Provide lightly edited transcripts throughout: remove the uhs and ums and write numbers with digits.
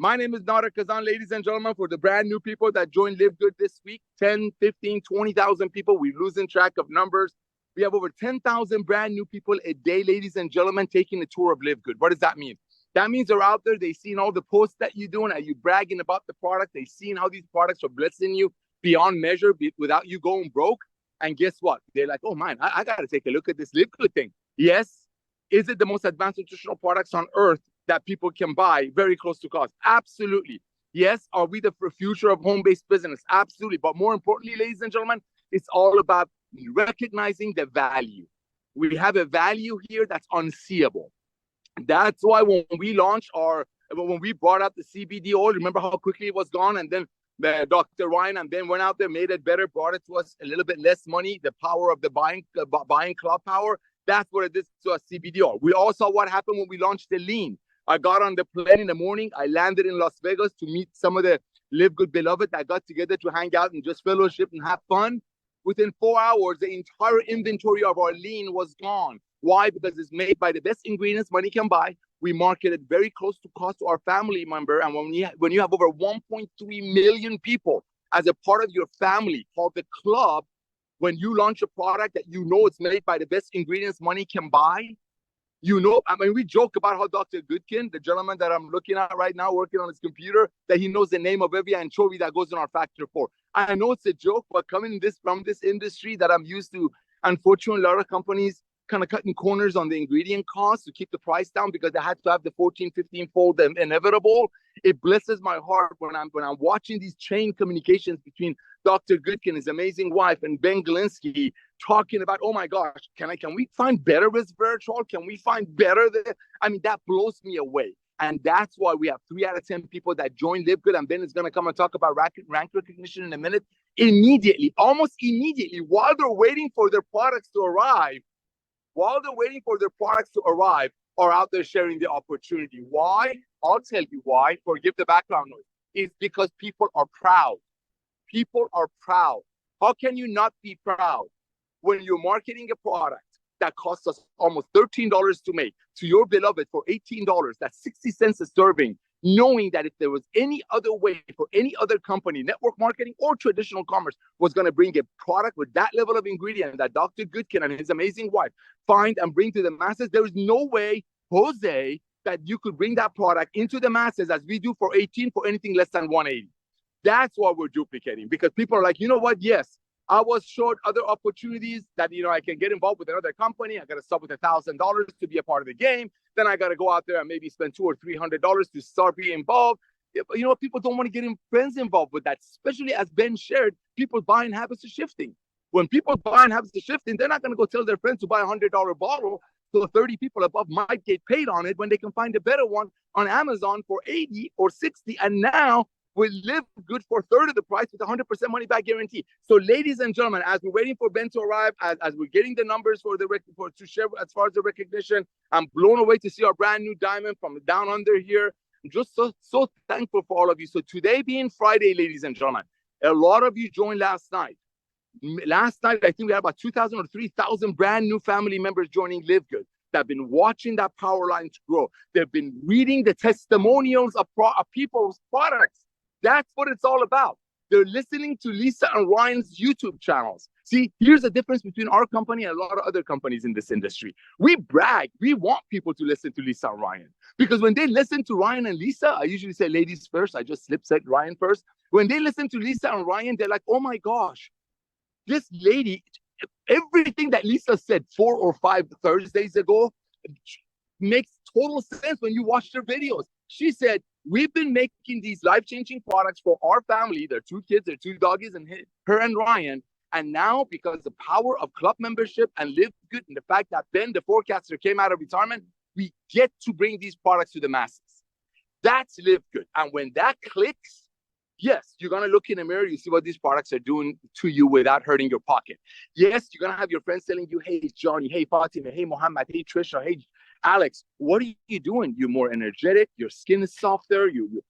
My name is Nader Kazan, ladies and gentlemen, for the brand new people that joined Livegood this week, 10, 15, 20,000 people. We're losing track of numbers. We have over 10,000 brand new people a day, ladies and gentlemen, taking a tour of Livegood. What does that mean? That means they're out there, they've seen all the posts that you're doing, and you bragging about the product. They've seen how these products are blessing you beyond measure without you going broke. And guess what? They're like, oh, man, I got to take a look at this Livegood thing. Yes. Is it the most advanced nutritional products on earth that people can buy very close to cost? Absolutely. Yes. Are we the future of home-based business? Absolutely. But more importantly, ladies and gentlemen, it's all about recognizing the value. We have a value here that's unseeable. That's why when we brought out the CBD oil, remember how quickly it was gone? And then Dr. Ryan and Ben went out there, made it better, brought it to us a little bit less money, the power of the buying club power. That's what it is to us, CBD oil. We all saw what happened when we launched the lean. I got on the plane in the morning. I landed in Las Vegas to meet some of the Livegood beloved that got together to hang out and just fellowship and have fun. Within 4 hours, the entire inventory of our lean was gone. Why? Because it's made by the best ingredients money can buy. We market it very close to cost to our family member. And when you have over 1.3 million people as a part of your family called the club, when you launch a product that you know it's made by the best ingredients money can buy, we joke about how Dr. Goodkin, the gentleman that I'm looking at right now, working on his computer, that he knows the name of every anchovy that goes in our factory floor. I know it's a joke, but coming from this industry that I'm used to, unfortunately, a lot of companies kind of cutting corners on the ingredient costs to keep the price down because they had to have the 14, 15-fold inevitable. It blesses my heart when I'm watching these chain communications between Dr. Goodkin, his amazing wife, and Ben Galinsky talking about, oh my gosh, can we find better resveratrol? Can we find better? That blows me away. And that's why we have 3 out of 10 people that join Livegood. And Ben is going to come and talk about rank recognition in a minute. Almost immediately, while they're waiting for their products to arrive, are out there sharing the opportunity. Why? I'll tell you why. Forgive the background noise. It's because people are proud. People are proud. How can you not be proud when you're marketing a product that costs us almost $13 to make to your beloved for $18? That's 60 cents a serving, knowing that if there was any other way for any other company, network marketing or traditional commerce, was going to bring a product with that level of ingredient that Dr. Goodkin and his amazing wife find and bring to the masses, there is no way, Jose, that you could bring that product into the masses as we do for 18 for anything less than 180. That's what we're duplicating, because people are like, you know what? Yes, I was short other opportunities that, I can get involved with another company. I got to start with $1,000 to be a part of the game. Then I got to go out there and maybe spend $200 or $300 to start being involved. But people don't want to get friends involved with that, especially as Ben shared, people's buying habits are shifting. When people's buying habits are shifting, they're not going to go tell their friends to buy a $100 bottle so 30 people above might get paid on it when they can find a better one on Amazon for 80 or 60. And now we live good for a third of the price with 100% money back guarantee. So, ladies and gentlemen, as we're waiting for Ben to arrive, as we're getting the numbers to share as far as the recognition, I'm blown away to see our brand new diamond from down under here. I'm just so thankful for all of you. So today being Friday, ladies and gentlemen, a lot of you joined last night. Last night, I think we had about 2,000 or 3,000 brand new family members joining Livegood that have been watching that power line to grow. They've been reading the testimonials of people's products. That's what it's all about. They're listening to Lisa and Ryan's YouTube channels. See, here's the difference between our company and a lot of other companies in this industry. We brag. We want people to listen to Lisa and Ryan. Because when they listen to Ryan and Lisa, I usually say ladies first. I just said Ryan first. When they listen to Lisa and Ryan, they're like, oh my gosh, this lady, everything that Lisa said 4 or 5 Thursdays ago makes total sense when you watch their videos. She said, we've been making these life-changing products for our family. Their 2 kids, their 2 doggies, and her and Ryan. And now, because the power of club membership and Livegood and the fact that Ben, the forecaster, came out of retirement, we get to bring these products to the masses. That's Livegood. And when that clicks, yes, you're going to look in the mirror, you see what these products are doing to you without hurting your pocket. Yes, you're going to have your friends telling you, hey, Johnny, hey, Fatima, hey, Mohammed, hey, Trisha, hey, Alex, what are you doing? You're more energetic. Your skin is softer. You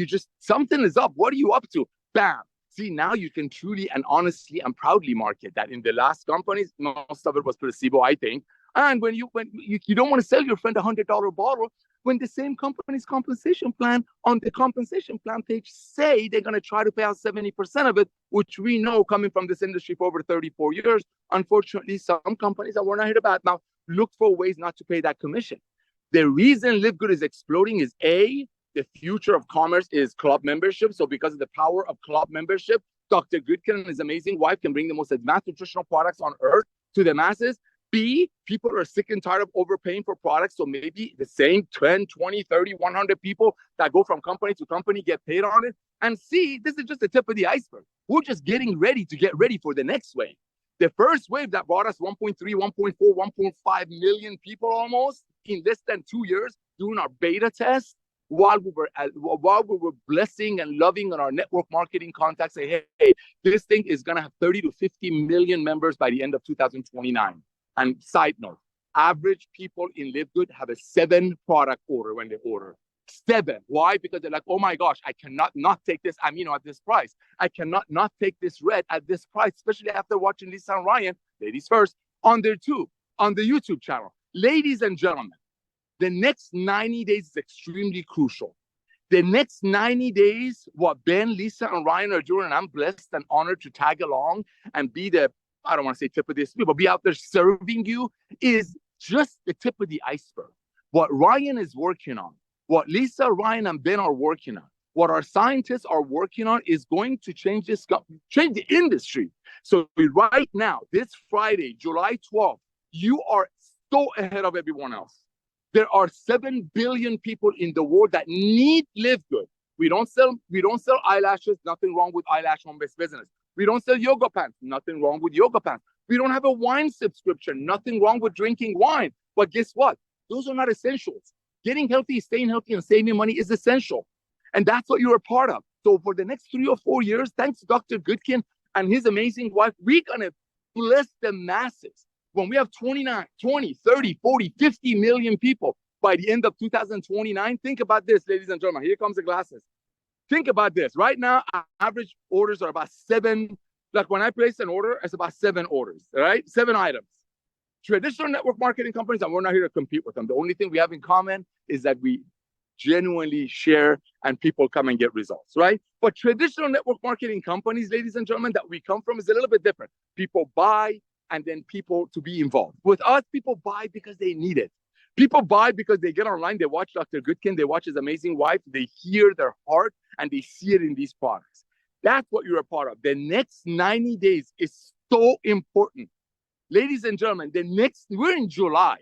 just, something is up. What are you up to? Bam. See, now you can truly and honestly and proudly market that. In the last companies, most of it was placebo, I think. And when you don't want to sell your friend $100 bottle, when the same company's compensation plan on the compensation plan page say they're going to try to pay out 70% of it, which we know coming from this industry for over 34 years, unfortunately, some companies that we're not here to bad now look for ways not to pay that commission. The reason Livegood is exploding is A, the future of commerce is club membership. So because of the power of club membership, Dr. Goodkin and his amazing wife can bring the most advanced nutritional products on earth to the masses. B, people are sick and tired of overpaying for products. So maybe the same 10, 20, 30, 100 people that go from company to company get paid on it. And C, this is just the tip of the iceberg. We're just getting ready to get ready for the next wave. The first wave that brought us 1.3, 1.4, 1.5 million people almost in less than 2 years doing our beta test while we were blessing and loving on our network marketing contacts, say, hey, this thing is going to have 30 to 50 million members by the end of 2029. And side note, average people in Livegood have a 7 product order when they order. 7. Why? Because they're like, oh my gosh, I cannot not take this amino at this price. I cannot not take this red at this price, especially after watching Lisa and Ryan, ladies first, on the YouTube channel. Ladies and gentlemen, the next 90 days is extremely crucial. The next 90 days, what Ben, Lisa, and Ryan are doing, and I'm blessed and honored to tag along and be the, I don't want to say tip of the spear, but be out there serving you, is just the tip of the iceberg. What Ryan is working on, what Lisa, Ryan, and Ben are working on, what our scientists are working on is going to change the industry. So right now, this Friday, July 12th, you are so ahead of everyone else. There are 7 billion people in the world that need Livegood. We don't sell eyelashes, nothing wrong with eyelash home-based business. We don't sell yoga pants, nothing wrong with yoga pants. We don't have a wine subscription, nothing wrong with drinking wine. But guess what? Those are not essentials. Getting healthy, staying healthy, and saving money is essential. And that's what you're a part of. So for the next 3 or 4 years, thanks to Dr. Goodkin and his amazing wife, we're going to bless the masses. When we have 29, 20, 30, 40, 50 million people by the end of 2029, think about this, ladies and gentlemen. Here comes the glasses. Think about this. Right now, average orders are about 7. Like when I place an order, it's about 7 orders, all right? 7 items. Traditional network marketing companies, and we're not here to compete with them. The only thing we have in common is that we genuinely share and people come and get results, right? But traditional network marketing companies, ladies and gentlemen, that we come from is a little bit different. People buy and then people to be involved. With us, people buy because they need it. People buy because they get online, they watch Dr. Goodkin, they watch his amazing wife, they hear their heart, and they see it in these products. That's what you're a part of. The next 90 days is so important. Ladies and gentlemen, we're in July.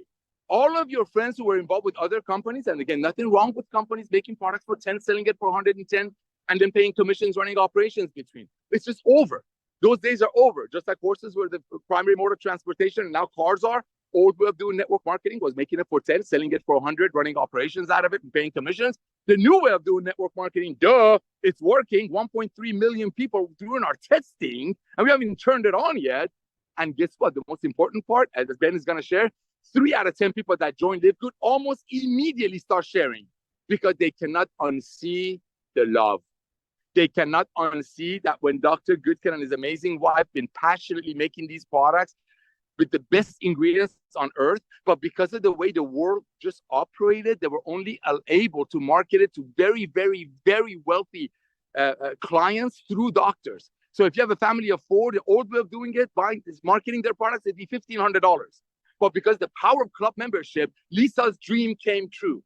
All of your friends who were involved with other companies, and again, nothing wrong with companies making products for 10, selling it for 110, and then paying commissions, running operations between. It's just over. Those days are over. Just like horses were the primary mode of transportation, and now cars are. Old way of doing network marketing was making it for 10, selling it for 100, running operations out of it, and paying commissions. The new way of doing network marketing, it's working. 1.3 million people doing our testing, and we haven't even turned it on yet. And guess what? The most important part, as Ben is going to share, 3 out of 10 people that join Livegood almost immediately start sharing because they cannot unsee the love. They cannot unsee that when Dr. Goodkin and his amazing wife been passionately making these products with the best ingredients on earth, but because of the way the world just operated, they were only able to market it to very, very, very wealthy clients through doctors. So if you have a family of 4, the old way of doing it, marketing their products, it'd be $1,500. But because the power of club membership, Lisa's dream came true.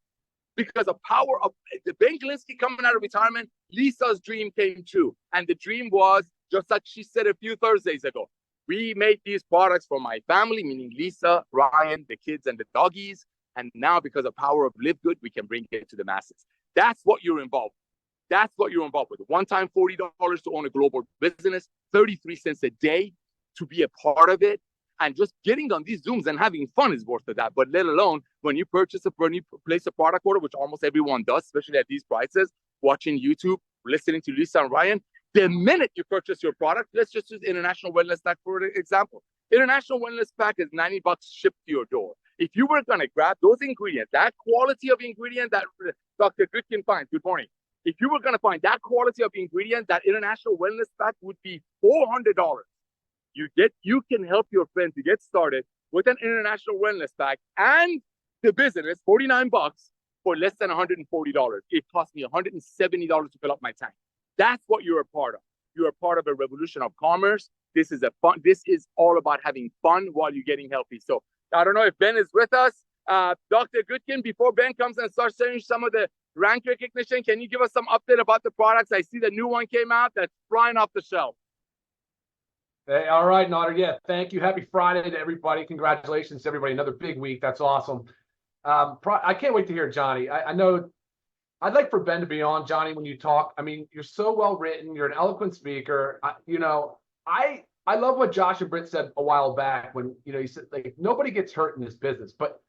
Because the power of the Ben Glinsky coming out of retirement, Lisa's dream came true. And the dream was, just like she said a few Thursdays ago, we made these products for my family, meaning Lisa, Ryan, the kids, and the doggies. And now because of the power of Livegood, we can bring it to the masses. That's what you're involved with. That's what you're involved with. One time, $40 to own a global business, 33 cents a day to be a part of it. And just getting on these Zooms and having fun is worth of that. But let alone when you place a product order, which almost everyone does, especially at these prices, watching YouTube, listening to Lisa and Ryan, the minute you purchase your product, let's just use International Wellness Pack for example. International Wellness Pack is $90 shipped to your door. If you were going to grab those ingredients, that quality of ingredient that Dr. Goodkin finds, good morning. If you were going to find that quality of ingredient, that International Wellness Pack would be $400. You can help your friend to get started with an international wellness pack and the business, 49 bucks for less than $140. It cost me $170 to fill up my tank. That's what you're a part of. You're a part of a revolution of commerce. This is this is all about having fun while you're getting healthy. So I don't know if Ben is with us. Dr. Goodkin, before Ben comes and starts sharing some of the rank recognition, can you give us some update about the products? I see the new one came out that's flying off the shelf. Hey, all right, Nader. Yeah, thank you. Happy Friday to everybody. Congratulations to everybody. Another big week. That's awesome. I can't wait to hear Johnny. I know I'd like for Ben to be on, Johnny, when you talk. I mean, you're so well written. You're an eloquent speaker. I love what Josh and Britt said a while back when, he said, like, nobody gets hurt in this business. But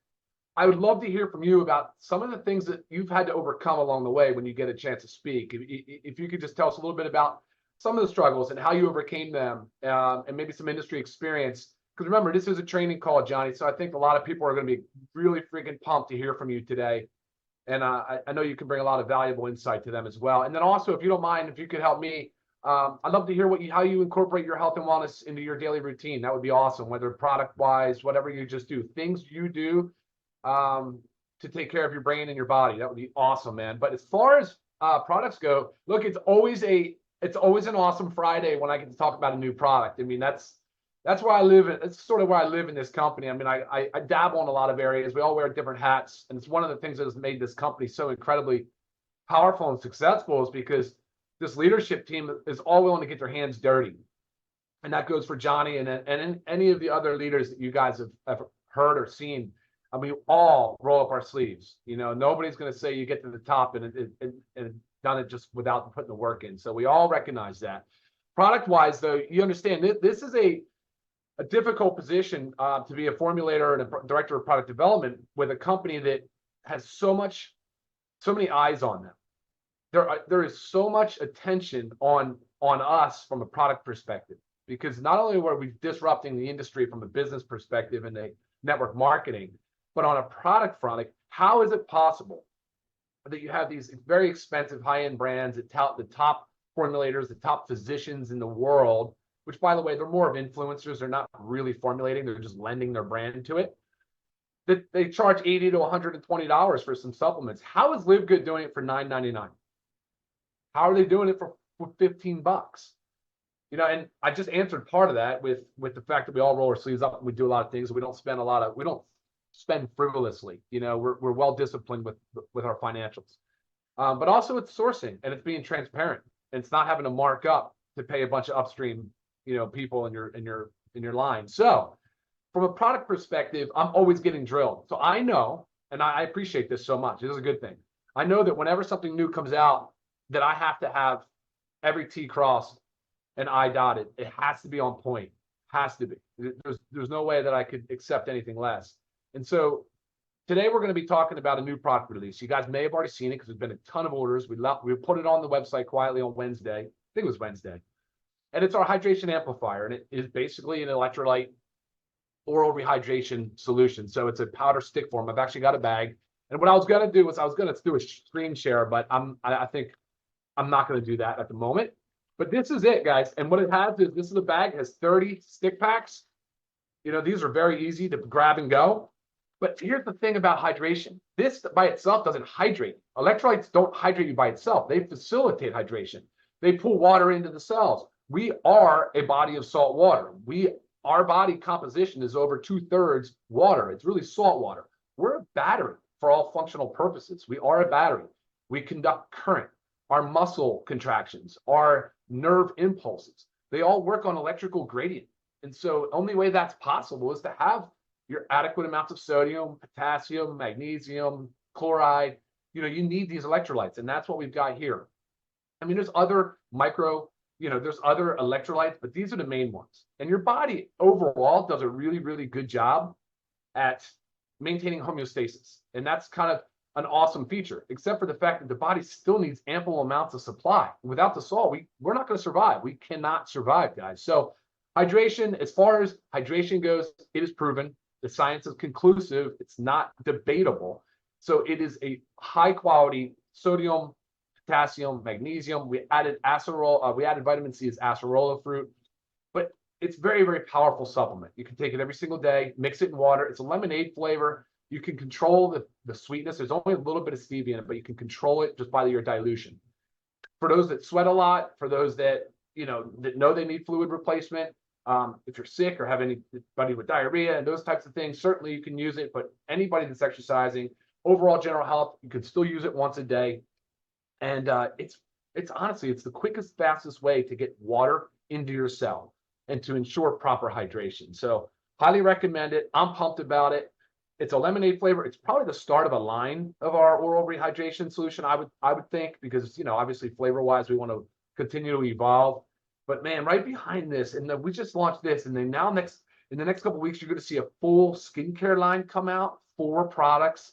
I would love to hear from you about some of the things that you've had to overcome along the way when you get a chance to speak. If you could just tell us a little bit about some of the struggles and how you overcame them, and maybe some industry experience. Because remember, this is a training call, Johnny. So I think a lot of people are going to be really freaking pumped to hear from you today. And I know you can bring a lot of valuable insight to them as well. And then also, if you don't mind, if you could help me, I'd love to hear how you incorporate your health and wellness into your daily routine. That would be awesome, whether product-wise, whatever you just do, things you do to take care of your brain and your body. That would be awesome, man. But as far as products go, look, it's always an awesome Friday when I get to talk about a new product. I mean, that's where I live. It's sort of where I live in this company. I mean, I dabble in a lot of areas. We all wear different hats. And it's one of the things that has made this company so incredibly powerful and successful is because this leadership team is all willing to get their hands dirty. And that goes for Johnny and any of the other leaders that you guys have heard or seen. I mean, all roll up our sleeves. Nobody's going to say you get to the top and done it just without putting the work in. So we all recognize that. Product-wise, though, you understand this is a difficult position to be a formulator and a director of product development with a company that has so many eyes on them. There is so much attention on us from a product perspective, because not only were we disrupting the industry from a business perspective and the network marketing, but on a product front, like, how is it possible that you have these very expensive high-end brands that tout the top formulators, the top physicians in the world, which, by the way, they're more of influencers. They're not really formulating. They're just lending their brand to it. That they charge $80 to $120 for some supplements. How is Livegood doing it for $9.99? How are they doing it for 15 bucks? And I just answered part of that with the fact that we all roll our sleeves up and we do a lot of things. We don't spend frivolously. We're well disciplined with our financials. But also it's sourcing and it's being transparent. And it's not having to mark up to pay a bunch of upstream, people in your line. So from a product perspective, I'm always getting drilled. So I know, and I appreciate this so much. This is a good thing. I know that whenever something new comes out, that I have to have every T crossed and I dotted. It has to be on point. Has to be. There's no way that I could accept anything less. And so today we're going to be talking about a new product release. You guys may have already seen it because there's been a ton of orders. We put it on the website quietly on Wednesday. I think it was Wednesday. And it's our hydration amplifier. And it is basically an electrolyte oral rehydration solution. So it's a powder stick form. I've actually got a bag. And what I was going to do was I was going to do a screen share, but I think I'm not going to do that at the moment. But this is it, guys. And what it has is this is a bag. It has 30 stick packs. These are very easy to grab and go. But here's the thing about hydration. This by itself doesn't hydrate. Electrolytes don't hydrate you by itself. They facilitate hydration. They pull water into the cells. We are a body of salt water. Our body composition is over 2/3 water. It's really salt water. We're a battery for all functional purposes. We are a battery. We conduct current. Our muscle contractions, our nerve impulses, they all work on electrical gradient. And so the only way that's possible is to have your adequate amounts of sodium, potassium, magnesium, chloride. You need these electrolytes, and that's what we've got here. I mean, there's other there's other electrolytes, but these are the main ones. And your body overall does a really, really good job at maintaining homeostasis. And that's kind of an awesome feature, except for the fact that the body still needs ample amounts of supply. Without the salt, we're not going to survive. We cannot survive, guys. So hydration, as far as hydration goes, it is proven. The science is conclusive. It's not debatable. So it is a high quality sodium, potassium, magnesium. We added acerola. We added vitamin C as acerola fruit. But it's very, very powerful supplement. You can take it every single day, mix it in water. It's a lemonade flavor. You can control the sweetness. There's only a little bit of stevia in it, but you can control it just by your dilution. For those that sweat a lot, for those that, that know they need fluid replacement, if you're sick or have anybody with diarrhea and those types of things, certainly you can use it. But anybody that's exercising, overall general health, you could still use it once a day. And it's honestly, it's the quickest, fastest way to get water into your cell and to ensure proper hydration. So highly recommend it. I'm pumped about it. It's a lemonade flavor. It's probably the start of a line of our oral rehydration solution, I would think, because, obviously flavor-wise, we want to continue to evolve. But man, right behind this, and then we just launched this, and then now in the next couple of weeks, you're going to see a full skincare line come out, 4 products.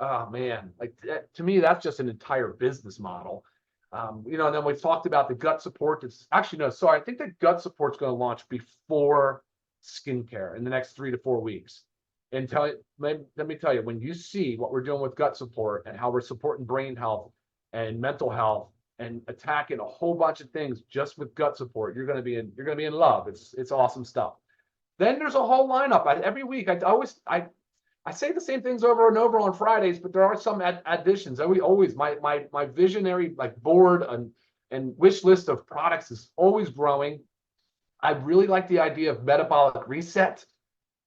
Oh man, like to me, that's just an entire business model. And then we talked about the gut support. It's actually, no, sorry, I think the gut support's going to launch before skincare in the next 3 to 4 weeks. And let me tell you, when you see what we're doing with gut support and how we're supporting brain health and mental health and attacking a whole bunch of things just with gut support, you're going to be in love. It's awesome stuff. Then there's a whole lineup. Every week, I say the same things over and over on Fridays, but there are some additions. My visionary board and wish list of products is always growing. I really like the idea of metabolic reset.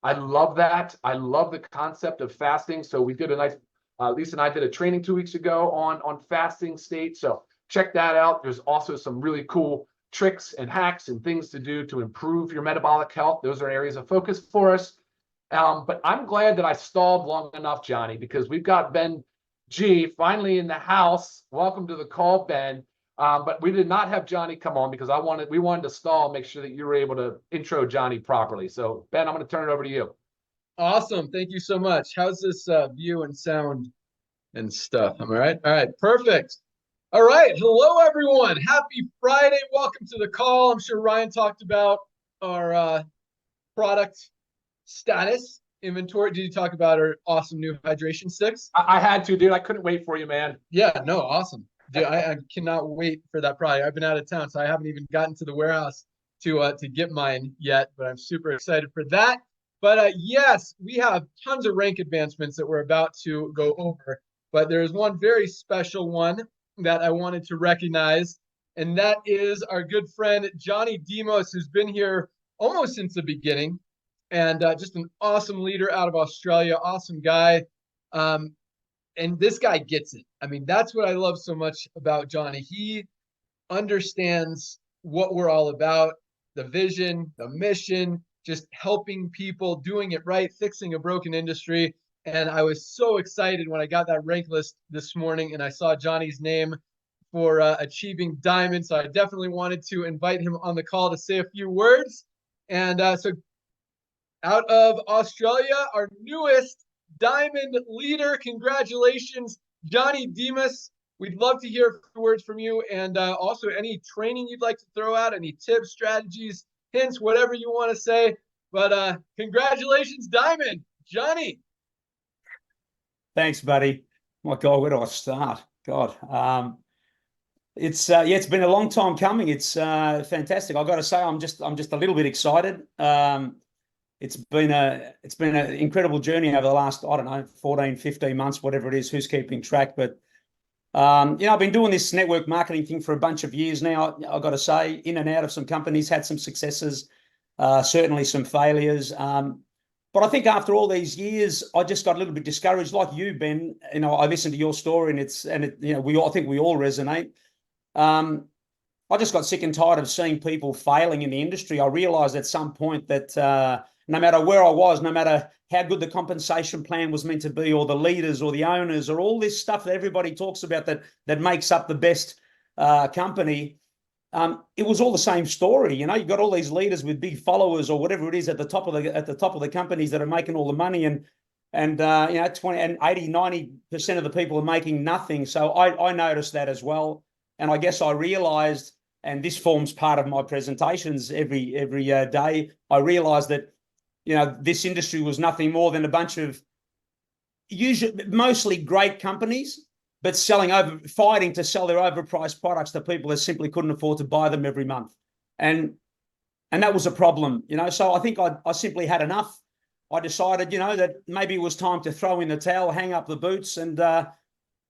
I love that. I love the concept of fasting. So we did a nice, Lisa and I did a training 2 weeks ago on fasting state. So check that out. There's also some really cool tricks and hacks and things to do to improve your metabolic health. Those are areas of focus for us. But I'm glad that I stalled long enough, Johnny, because we've got Ben G finally in the house. Welcome to the call, Ben. But we did not have Johnny come on because we wanted to stall, make sure that you were able to intro Johnny properly. So Ben, I'm going to turn it over to you. Awesome. Thank you so much. How's this view and sound and stuff? Am I right? All right. Perfect. All right. Hello, everyone. Happy Friday. Welcome to the call. I'm sure Ryan talked about our product status inventory. Did you talk about our awesome new hydration sticks? I had to, dude. I couldn't wait for you, man. Yeah, no, awesome. Dude, I cannot wait for that product. I've been out of town, so I haven't even gotten to the warehouse to get mine yet, but I'm super excited for that. But yes, we have tons of rank advancements that we're about to go over, but there's one very special one that I wanted to recognize, and that is our good friend Johnny Demos, who's been here almost since the beginning, and just an awesome leader out of Australia, awesome guy. And this guy gets it. I mean, that's what I love so much about Johnny. He understands what we're all about, the vision, the mission, just helping people, doing it right, fixing a broken industry. And I was so excited when I got that rank list this morning and I saw Johnny's name for achieving diamond. So I definitely wanted to invite him on the call to say a few words. And so out of Australia, our newest diamond leader. Congratulations, Johnny Demos. We'd love to hear a few words from you, and also any training you'd like to throw out, any tips, strategies, hints, whatever you want to say. But congratulations, Diamond. Johnny. Thanks, buddy. My God, where do I start? God, it's been a long time coming. It's fantastic. I've got to say, I'm just a little bit excited. It's been an incredible journey over the last, 14, 15 months, whatever it is, who's keeping track. But, I've been doing this network marketing thing for a bunch of years now. I've got to say, in and out of some companies, had some successes, certainly some failures. But I think after all these years, I just got a little bit discouraged, like you, Ben. I listened to your story and I think we all resonate. I just got sick and tired of seeing people failing in the industry. I realized at some point that, no matter where I was, no matter how good the compensation plan was meant to be, or the leaders or the owners or all this stuff that everybody talks about that makes up the best company, it was all the same story. You've got all these leaders with big followers or whatever it is at the top of the companies that are making all the money, and 20 and 80, 90% of the people are making nothing. So I noticed that as well. And I guess I realized, and this forms part of my presentations every day, I realized that this industry was nothing more than a bunch of mostly great companies, but fighting to sell their overpriced products to people that simply couldn't afford to buy them every month. And And that was a problem, you know. So I think I simply had enough. I decided, you know, that maybe it was time to throw in the towel, hang up the boots. And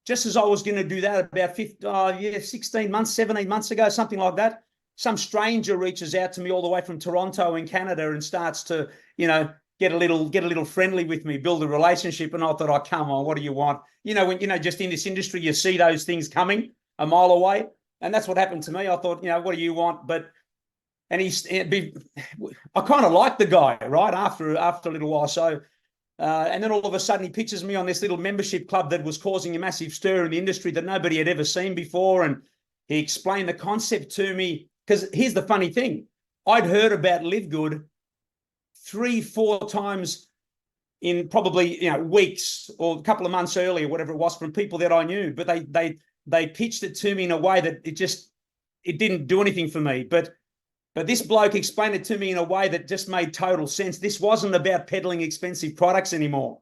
just as I was going to do that about 16 months, 17 months ago, something like that, some stranger reaches out to me all the way from Toronto in Canada and starts to, you know, get a little friendly with me, build a relationship. And I thought, oh, come on, what do you want? You know, when, you know, just in this industry, you see those things coming a mile away. And that's what happened to me. I thought, you know, what do you want? And I kind of liked the guy, right? After a little while. So, and then all of a sudden he pitches me on this little membership club that was causing a massive stir in the industry that nobody had ever seen before. And he explained the concept to me. Because here's the funny thing. I'd heard about Livegood 3-4 times in probably, you know, weeks or a couple of months earlier, whatever it was, from people that I knew. But they pitched it to me in a way that it didn't do anything for me. But this bloke explained it to me in a way that just made total sense. This wasn't about peddling expensive products anymore,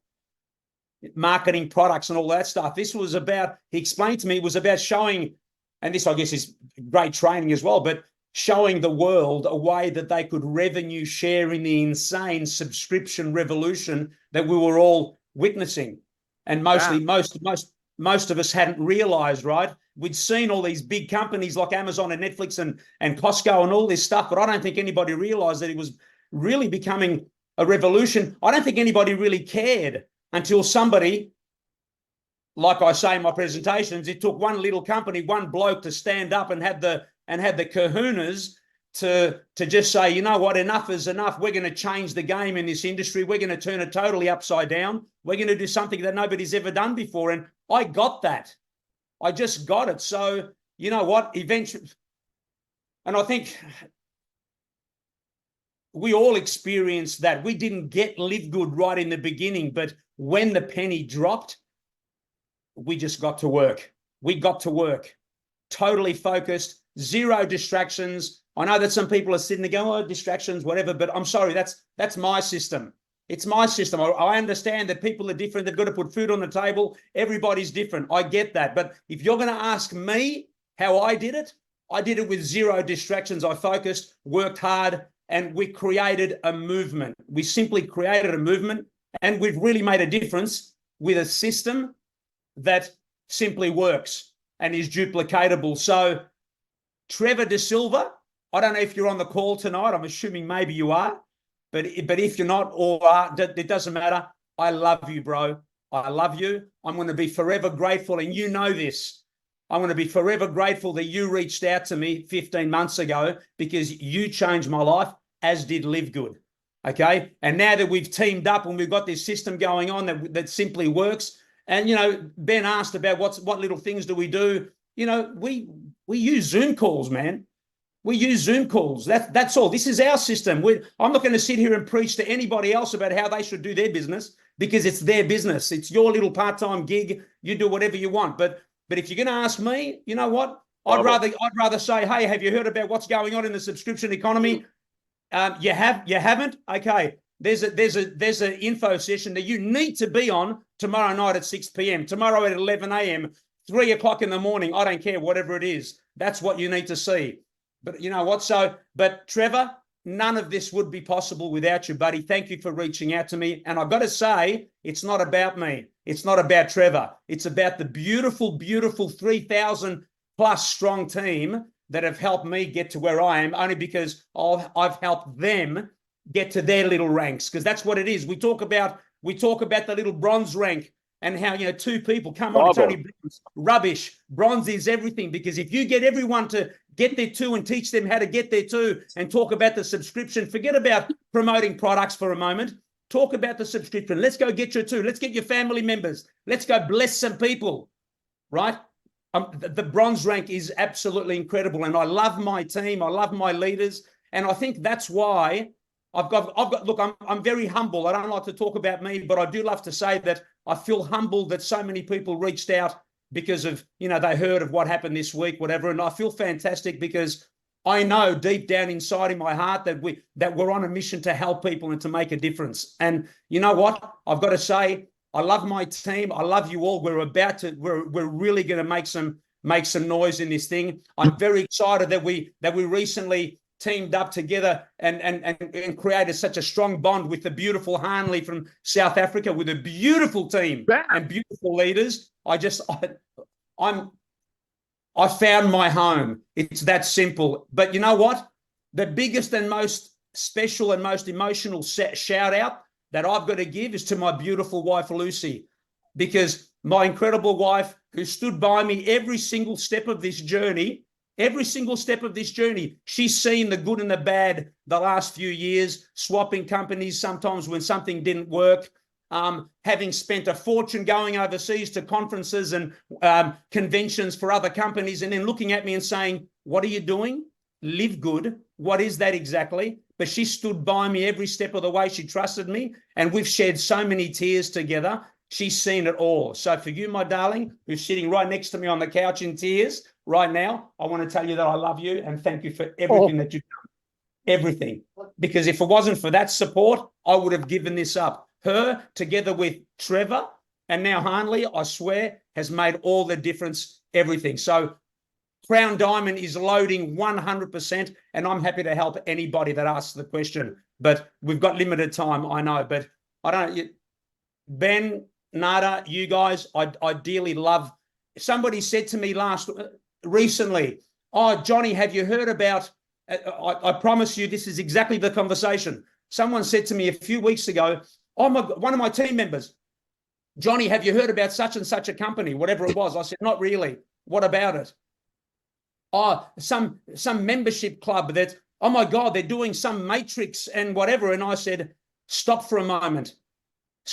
marketing products and all that stuff. This was about, he explained to me, it was about showing, and this I guess is great training as well, but showing the world a way that they could revenue share in the insane subscription revolution that we were all witnessing. And mostly, most of us hadn't realized, right? We'd seen all these big companies like Amazon and Netflix and Costco and all this stuff, but I don't think anybody realized that it was really becoming a revolution. I don't think anybody really cared until somebody, like I say in my presentations, it took one little company, one bloke to stand up and had the kahunas to just say, you know what, enough is enough. We're going to change the game in this industry. We're going to turn it totally upside down. We're going to do something that nobody's ever done before. And I got that. I just got it. So, you know what, eventually, and I think we all experienced that. We didn't get Livegood right in the beginning, but when the penny dropped, we just got to work. We got to work. Totally focused, zero distractions. I know that some people are sitting there going, oh, distractions, whatever, but I'm sorry, that's my system. It's my system. I understand that people are different. They've got to put food on the table. Everybody's different. I get that. But if you're going to ask me how I did it with zero distractions. I focused, worked hard, and we created a movement. We simply created a movement, and we've really made a difference with a system that simply works and is duplicatable. So Trevor De Silva, I don't know if you're on the call tonight. I'm assuming maybe you are, but if you're not or are, it doesn't matter. I love you, bro. I love you. I'm going to be forever grateful, and you know this. I'm going to be forever grateful that you reached out to me 15 months ago, because you changed my life, as did Livegood. Okay? And now that we've teamed up and we've got this system going on that simply works, and, you know, Ben asked about what little things do we do. You know, we use Zoom calls, man. We use Zoom calls. That's all. This is our system. I'm not going to sit here and preach to anybody else about how they should do their business, because it's their business. It's your little part-time gig. You do whatever you want. But if you're going to ask me, you know what? I'd rather say, hey, have you heard about what's going on in the subscription economy? You haven't? Okay. There's an info session that you need to be on tomorrow night at 6 p.m., tomorrow at 11 a.m., 3 o'clock in the morning. I don't care, whatever it is. That's what you need to see. But you know what? But Trevor, none of this would be possible without you, buddy. Thank you for reaching out to me. And I've got to say, it's not about me. It's not about Trevor. It's about the beautiful, beautiful 3,000 plus strong team that have helped me get to where I am, only because I've helped them get to their little ranks, because that's what it is. We talk about the little bronze rank and how, you know, 2 people, come on, it's only bronze. Rubbish. Bronze is everything, because if you get everyone to get there too and teach them how to get there too, and talk about the subscription, forget about promoting products for a moment. Talk about the subscription. Let's go get your 2. Let's get your family members. Let's go bless some people, right? The bronze rank is absolutely incredible, and I love my team. I love my leaders, and I think that's why I've got. Look, I'm very humble. I don't like to talk about me, but I do love to say that I feel humbled that so many people reached out because of, you know, they heard of what happened this week, whatever, and I feel fantastic, because I know deep down inside in my heart that we're on a mission to help people and to make a difference. And you know what? I've got to say, I love my team. I love you all. We're really going to make some noise in this thing. I'm very excited that we recently teamed up together and created such a strong bond with the beautiful Hanley from South Africa, with a beautiful team and beautiful leaders. I found my home. It's that simple. But you know what? The biggest and most special and most emotional shout out that I've got to give is to my beautiful wife, Lucy, because my incredible wife, who stood by me every single step of this journey, she's seen the good and the bad the last few years, swapping companies sometimes when something didn't work, having spent a fortune going overseas to conferences and conventions for other companies, and then looking at me and saying, what are you doing? Livegood. What is that exactly? But she stood by me every step of the way. She trusted me, and we've shared so many tears together. She's seen it all. So for you, my darling, who's sitting right next to me on the couch in tears right now, I want to tell you that I love you and thank you for everything that you've done. Everything. Because if it wasn't for that support, I would have given this up. Her, together with Trevor and now Hanley, I swear, has made all the difference, everything. So Crown Diamond is loading 100%, and I'm happy to help anybody that asks the question. But we've got limited time, I know. But I don't, Ben, Nada, you guys, I dearly love. Somebody said to me recently, oh, Johnny, have you heard about, I promise you this is exactly the conversation. Someone said to me a few weeks ago, oh my, one of my team members, Johnny, have you heard about such and such a company, whatever it was? I said, not really. What about it? Oh, some membership club that, oh my God, they're doing some matrix and whatever. And I said, stop for a moment.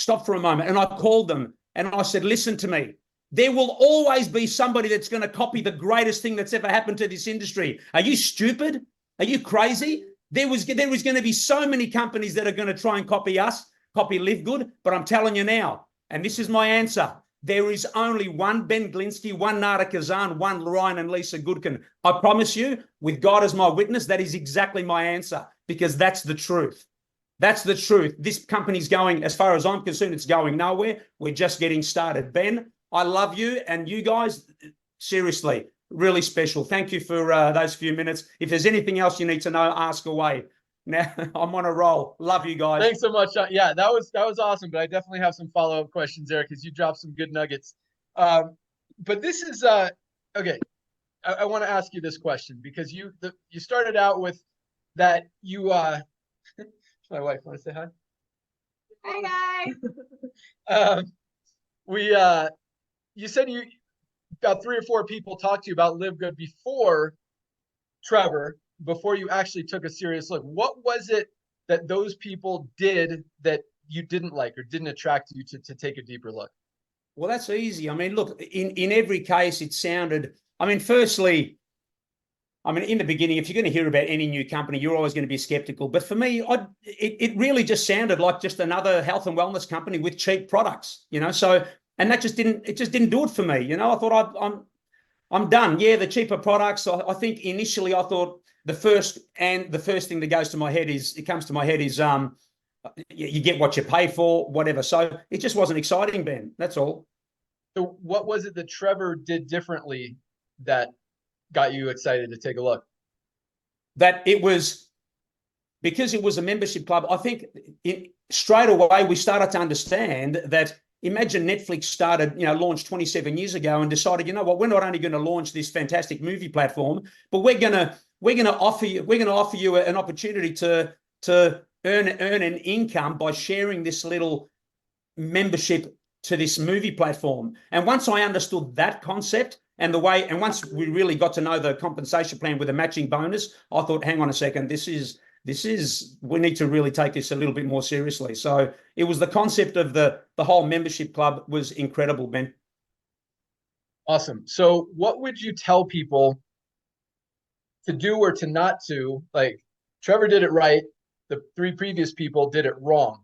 And I called them and I said, listen to me. There will always be somebody that's going to copy the greatest thing that's ever happened to this industry. Are you stupid? Are you crazy? There was going to be so many companies that are going to try and copy us, copy Livegood. But I'm telling you now, and this is my answer, there is only one Ben Glinsky, one Nada Kazan, one Ryan and Lisa Goodkin. I promise you, with God as my witness, that is exactly my answer, because that's the truth. That's the truth. This company's going, as far as I'm concerned, it's going nowhere. We're just getting started. Ben, I love you, and you guys, seriously, really special. Thank you for those few minutes. If there's anything else you need to know, ask away. Now, I'm on a roll. Love you guys. Thanks so much. Yeah, that was awesome. But I definitely have some follow-up questions there because you dropped some good nuggets. But this is okay. I want to ask you this question because you started out with that you my wife want to say hi. Hi guys. You said you got 3 or 4 people talk to you about Livegood before Trevor, before you actually took a serious look. What was it that those people did that you didn't like or didn't attract you to take a deeper look? Well, that's easy. I mean, look, in every case, it sounded, I mean, firstly, I mean, in the beginning, if you're going to hear about any new company, you're always going to be skeptical. But for me, it really just sounded like just another health and wellness company with cheap products, you know. So, and that just didn't do it for me, you know. I thought I'm done. Yeah, the cheaper products. I think initially I thought the first thing that goes to my head is you get what you pay for, whatever. So it just wasn't exciting, Ben. That's all. So what was it that Trevor did differently that got you excited to take a look? That it was because it was a membership club. I think straight away we started to understand that. Imagine Netflix launched 27 years ago and decided, you know what, we're not only going to launch this fantastic movie platform, but we're going to offer you an opportunity to earn an income by sharing this little membership to this movie platform. And once I understood that concept and once we really got to know the compensation plan with a matching bonus, I thought, hang on a second, we need to really take this a little bit more seriously. So it was the concept of the whole membership club was incredible, Ben. Awesome. So what would you tell people to do or to not do? Like Trevor did it right. The 3 previous people did it wrong.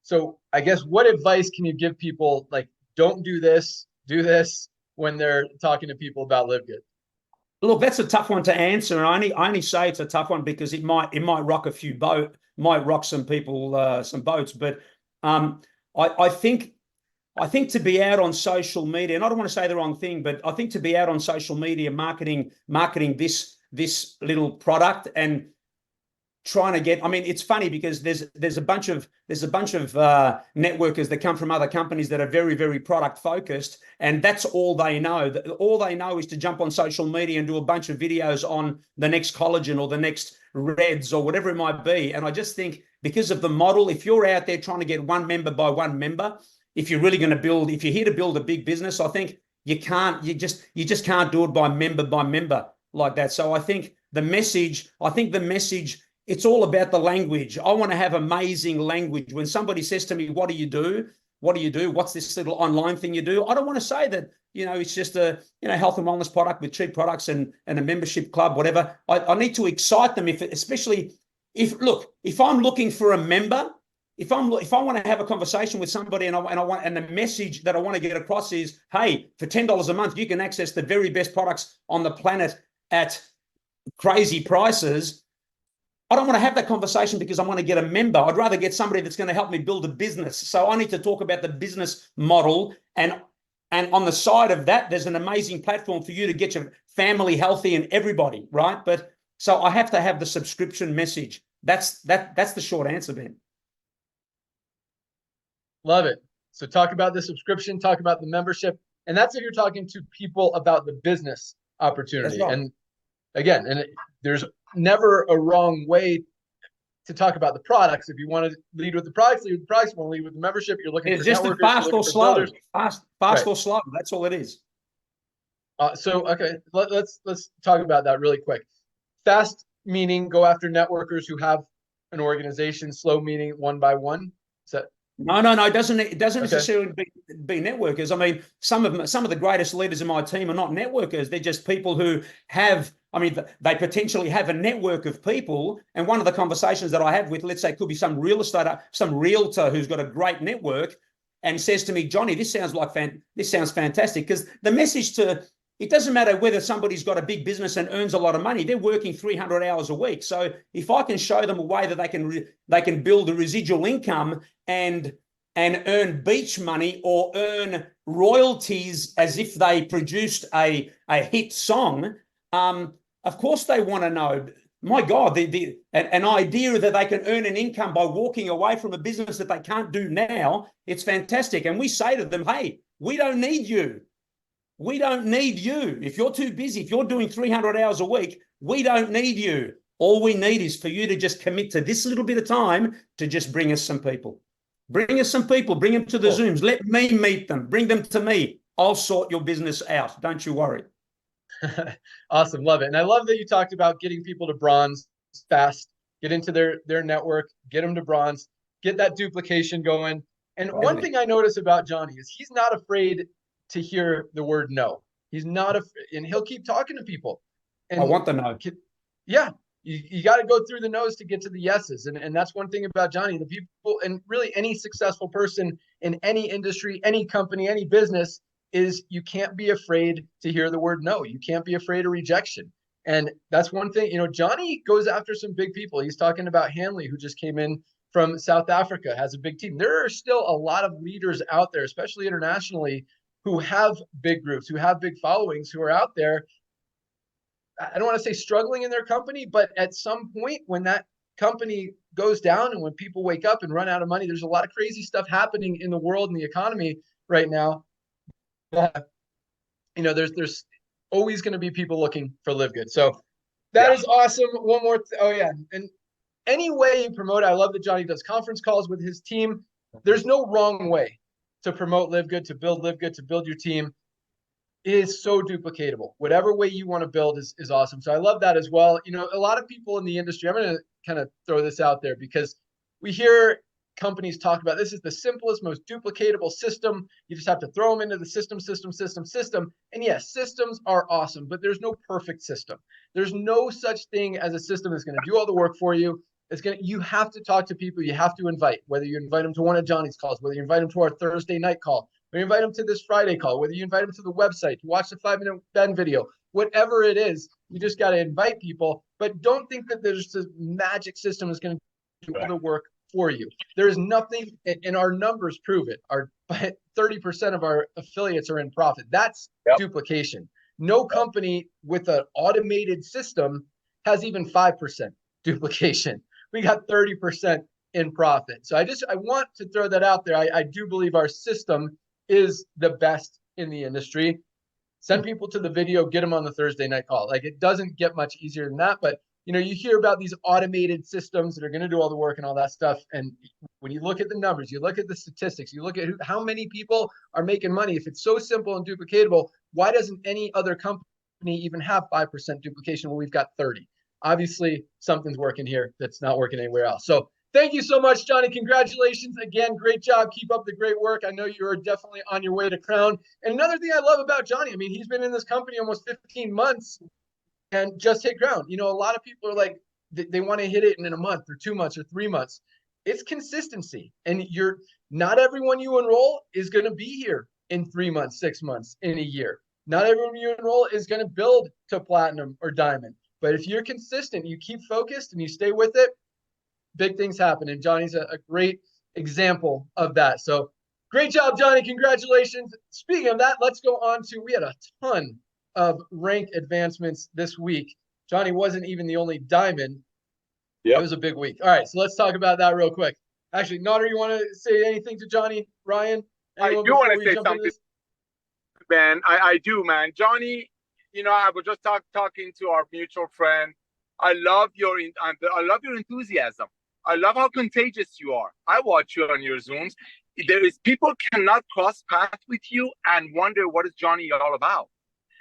So I guess what advice can you give people? Like, don't do this, do this when they're talking to people about Livegood? Look, that's a tough one to answer. And I only say it's a tough one because it might rock some people some boats. But I think to be out on social media, and I don't want to say the wrong thing, but I think to be out on social media marketing this little product and trying to get. I mean, it's funny because there's a bunch of networkers that come from other companies that are very, very product focused, and that's all they know. All they know is to jump on social media and do a bunch of videos on the next collagen or the next Reds or whatever it might be. And I just think because of the model, if you're out there trying to get one member by one member, if you're really going to build, if you're here to build a big business, I think you just can't do it by member like that. So I think the message, it's all about the language. I want to have amazing language. When somebody says to me, what do you do? What do you do? What's this little online thing you do? I don't want to say that, it's just a, health and wellness product with cheap products and a membership club, whatever. I need to excite them, especially if I'm looking for a member, if I want to have a conversation with somebody and the message that I want to get across is, hey, for $10 a month, you can access the very best products on the planet at crazy prices. I don't want to have that conversation because I want to get a member. I'd rather get somebody that's going to help me build a business. So I need to talk about the business model. And on the side of that, there's an amazing platform for you to get your family healthy and everybody, right? But so I have to have the subscription message. That's the short answer, Ben. Love it. So talk about the subscription, talk about the membership. And that's if you're talking to people about the business opportunity. Right. And again, there's never a wrong way to talk about the products. If you want to lead with the products, lead with the products. If you want to lead with the membership, you're looking It's for just networkers, fast or slow. Fast right. or slow. That's all it is. Okay, let's talk about that really quick. Fast meaning go after networkers who have an organization. Slow meaning one by one. Is that? No. It doesn't necessarily be networkers. I mean, some of the greatest leaders in my team are not networkers. They're just people who have. I mean, they potentially have a network of people. And one of the conversations that I have with, let's say, it could be some real estate, some realtor who's got a great network, and says to me, Johnny, this sounds fantastic, because the message to. It doesn't matter whether somebody's got a big business and earns a lot of money. They're working 300 hours a week. So if I can show them a way that they can build a residual income and earn beach money or earn royalties as if they produced a hit song, of course they want to know. My God, an idea that they can earn an income by walking away from a business that they can't do now, it's fantastic. And we say to them, hey, we don't need you. We don't need you. If you're too busy, if you're doing 300 hours a week, we don't need you. All we need is for you to just commit to this little bit of time to just bring us some people. Bring us some people. Bring them to the Zooms. Let me meet them. Bring them to me. I'll sort your business out. Don't you worry. Awesome. Love it. And I love that you talked about getting people to bronze fast, get into their network, get them to bronze, get that duplication going. And one thing I notice about Johnny is he's not afraid to hear the word no. He's not and he'll keep talking to people. And I want the no. Yeah. You got to go through the no's to get to the yeses. And that's one thing about Johnny. The people, and really any successful person in any industry, any company, any business, is you can't be afraid to hear the word no. You can't be afraid of rejection. And that's one thing, Johnny goes after some big people. He's talking about Hanley, who just came in from South Africa, has a big team. There are still a lot of leaders out there, especially internationally, who have big groups, who have big followings, who are out there. I don't want to say struggling in their company, but at some point when that company goes down and when people wake up and run out of money, there's a lot of crazy stuff happening in the world and the economy right now. There's always going to be people looking for Livegood. So that is awesome. One more. And any way you promote it, I love that Johnny does conference calls with his team. There's no wrong way to promote Livegood, to build Livegood, to build your team. It is so duplicatable. Whatever way you want to build is awesome. So I love that as well. A lot of people in the industry, I'm going to kind of throw this out there because we hear companies talk about this is the simplest, most duplicatable system. You just have to throw them into the system. And yes, systems are awesome, but there's no perfect system. There's no such thing as a system that's going to do all the work for you. You have to talk to people. You have to invite, whether you invite them to one of Johnny's calls, whether you invite them to our Thursday night call, whether you invite them to this Friday call, whether you invite them to the website to watch the 5-minute Ben video, whatever it is, you just got to invite people. But don't think that there's a magic system that's going to do all the work for you. There is nothing, and our numbers prove it. 30% of our affiliates are in profit. That's duplication. No company with an automated system has even 5% duplication. we got 30% in profit. So I want to throw that out there. I do believe our system is the best in the industry. Send people to the video, get them on the Thursday night call. Like, it doesn't get much easier than that. But, you know, you hear about these automated systems that are going to do all the work and all that stuff. And when you look at the numbers, you look at the statistics, you look at how many people are making money. If it's so simple and duplicatable, why doesn't any other company even have 5% duplication when we've got 30? Obviously, something's working here that's not working anywhere else. So thank you so much, Johnny. Congratulations again. Great job. Keep up the great work. I know you are definitely on your way to crown. And another thing I love about Johnny, I mean, he's been in this company almost 15 months and just hit crown. You know, a lot of people are like, they want to hit it in a month or 2 months or 3 months. It's consistency. And not everyone you enroll is going to be here in 3 months, 6 months, in a year. Not everyone you enroll is going to build to platinum or diamond. But if you're consistent, you keep focused and you stay with it, big things happen. And Johnny's a great example of that. So great job, Johnny. Congratulations. Speaking of that, let's go on to, we had a ton of rank advancements this week. Johnny wasn't even the only diamond. It was a big week. All right, so let's talk about that real quick. Actually, Nader, you want to say anything to Johnny, Ryan? I do want to say something, man. I do, man. Johnny, you know, I was just talking to our mutual friend. I love your enthusiasm. I love how contagious you are. I watch you on your Zooms. People cannot cross paths with you and wonder what is Johnny all about.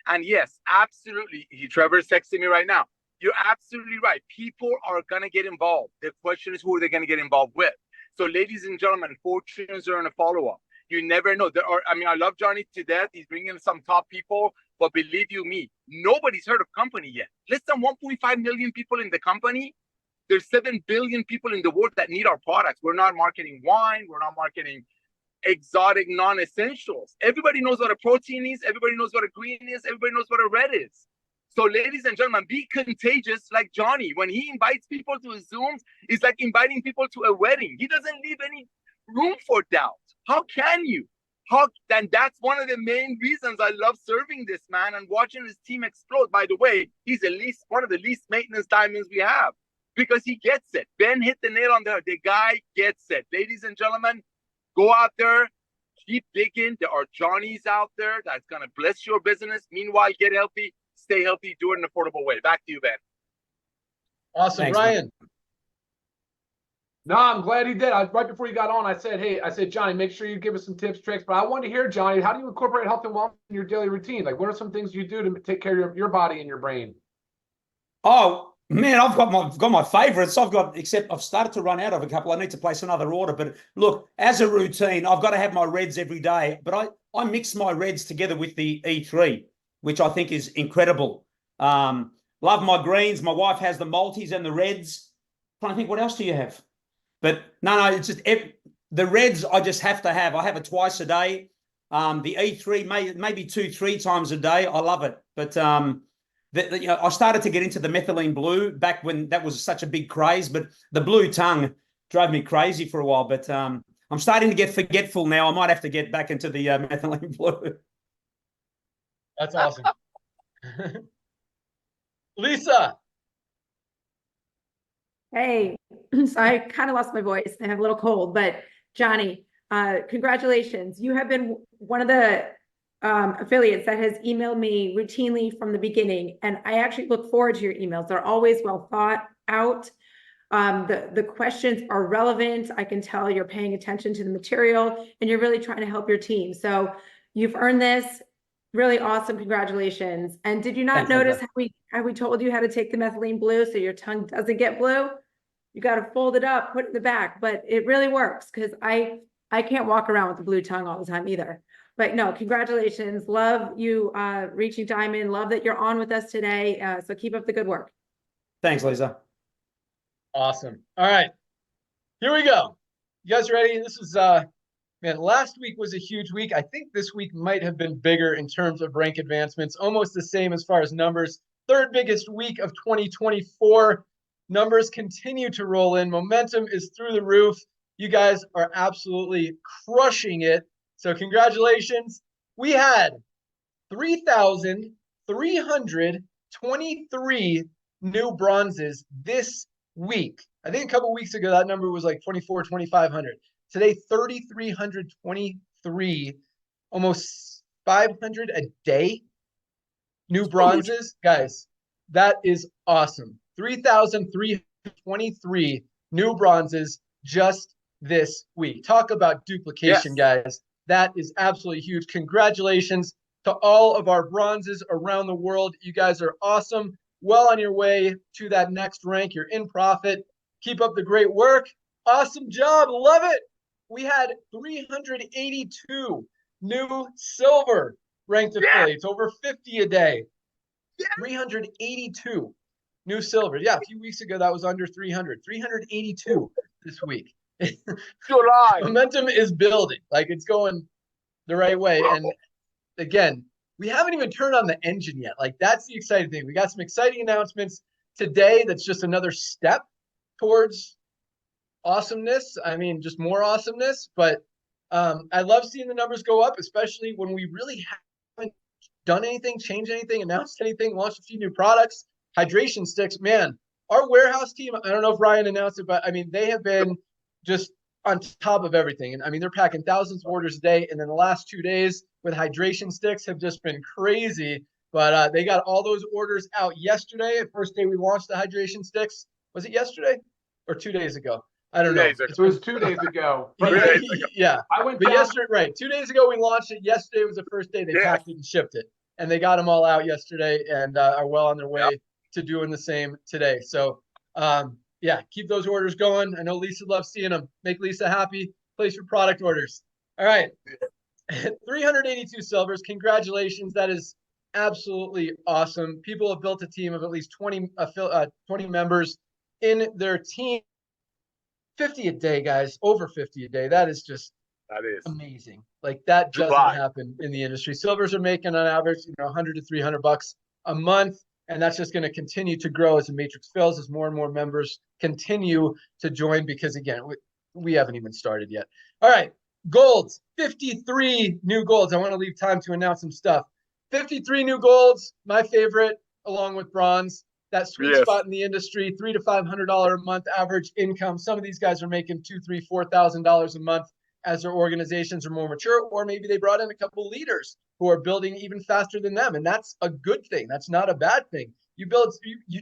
And yes, absolutely. Trevor's texting me right now. You're absolutely right. People are going to get involved. The question is, who are they going to get involved with? So ladies and gentlemen, fortunes are in a follow-up. You never know. I love Johnny to death. He's bringing some top people, but believe you me, nobody's heard of company yet. Less than 1.5 million people in the company. There's 7 billion people in the world that need our products. We're not marketing wine. We're not marketing exotic non-essentials. Everybody knows what a protein is. Everybody knows what a green is. Everybody knows what a red is. So ladies and gentlemen, be contagious like Johnny. When he invites people to his Zooms, it's like inviting people to a wedding. He doesn't leave any room for doubt. How can you? And that's one of the main reasons I love serving this man and watching his team explode. By the way, he's one of the least maintenance diamonds we have because he gets it. Ben hit the nail on the head. The guy gets it. Ladies and gentlemen, go out there, keep digging. There are Johnnies out there that's going to bless your business. Meanwhile, get healthy, stay healthy, do it in an affordable way. Back to you, Ben. Awesome. Thanks, Ryan. No, I'm glad he did. Right before you got on, I said, Johnny, make sure you give us some tips, tricks. But I wanted to hear, Johnny, how do you incorporate health and wellness in your daily routine? Like, what are some things you do to take care of your body and your brain? Oh, man, I've got my favorites. Except I've started to run out of a couple. I need to place another order. But look, as a routine, I've got to have my reds every day. But I mix my reds together with the E3, which I think is incredible. Love my greens. My wife has the multis and the reds. I'm trying to think, what else do you have? But no, it's just the reds I just have to have. I have it twice a day. The E3 maybe 2-3 times a day. I love it. But I started to get into the methylene blue back when that was such a big craze. But the blue tongue drove me crazy for a while. But I'm starting to get forgetful now. I might have to get back into the methylene blue. That's awesome. Lisa. Hey, so I kind of lost my voice. I have a little cold, but Johnny, congratulations. You have been one of the affiliates that has emailed me routinely from the beginning. And I actually look forward to your emails. They're always well thought out. The questions are relevant. I can tell you're paying attention to the material and you're really trying to help your team. So you've earned this. Really awesome. Congratulations. And did you not notice how we told you how to take the methylene blue so your tongue doesn't get blue? You got to fold it up, put it in the back, but it really works because I can't walk around with the blue tongue all the time either. But no, congratulations. Love you reaching diamond. Love that you're on with us today. So keep up the good work. Thanks, Lisa. Awesome. All right, here we go. You guys ready? This is man, last week was a huge week. I think this week might have been bigger in terms of rank advancements, almost the same as far as numbers. Third biggest week of 2024. Numbers continue to roll in. Momentum is through the roof. You guys are absolutely crushing it. So congratulations. We had 3,323 new bronzes this week. I think a couple weeks ago, that number was like 24, 2,500. Today, 3,323, almost 500 a day. New bronzes, guys, that is awesome. 3,323 new bronzes just this week. Talk about duplication, guys. That is absolutely huge. Congratulations to all of our bronzes around the world. You guys are awesome. Well on your way to that next rank. You're in profit. Keep up the great work. Awesome job. Love it. We had 382 new silver ranked affiliates, over 50 a day. 382 new silver. Yeah, a few weeks ago that was under 300. 382 this week. July. Momentum is building. Like, it's going the right way. And again, we haven't even turned on the engine yet. Like, that's the exciting thing. We got some exciting announcements today. That's just another step towards awesomeness. I mean, just more awesomeness. But I love seeing the numbers go up, especially when we really haven't done anything, changed anything, announced anything, launched a few new products. Hydration sticks, man, our warehouse team, I don't know if Ryan announced it, but I mean, they have been just on top of everything. And I mean, they're packing thousands of orders a day. And then the last 2 days with hydration sticks have just been crazy. But they got all those orders out yesterday. The first day we launched the hydration sticks. Was it yesterday or 2 days ago? I don't know. It was 2 days ago. Yeah. I went But down. yesterday, right. 2 days ago we launched it. Yesterday was the first day they packed it and shipped it. And they got them all out yesterday and are well on their way to doing the same today. So, yeah, keep those orders going. I know Lisa loves seeing them. Make Lisa happy. Place your product orders. All right. 382 silvers. Congratulations. That is absolutely awesome. People have built a team of at least 20 members in their team. 50 a day, guys. Over 50 a day. That is just amazing. Like, that doesn't happen in the industry. Silvers are making on average, 100 to 300 bucks a month. And that's just going to continue to grow as the matrix fills, as more and more members continue to join, because again, we haven't even started yet. All right. Golds, 53 new golds. I want to leave time to announce some stuff. 53 new golds, my favorite, along with bronze. That sweet spot in the industry, $300 to $500 a month average income. Some of these guys are making $2,000, $3,000, $4,000 a month as their organizations are more mature, or maybe they brought in a couple leaders who are building even faster than them. And that's a good thing. That's not a bad thing. You build,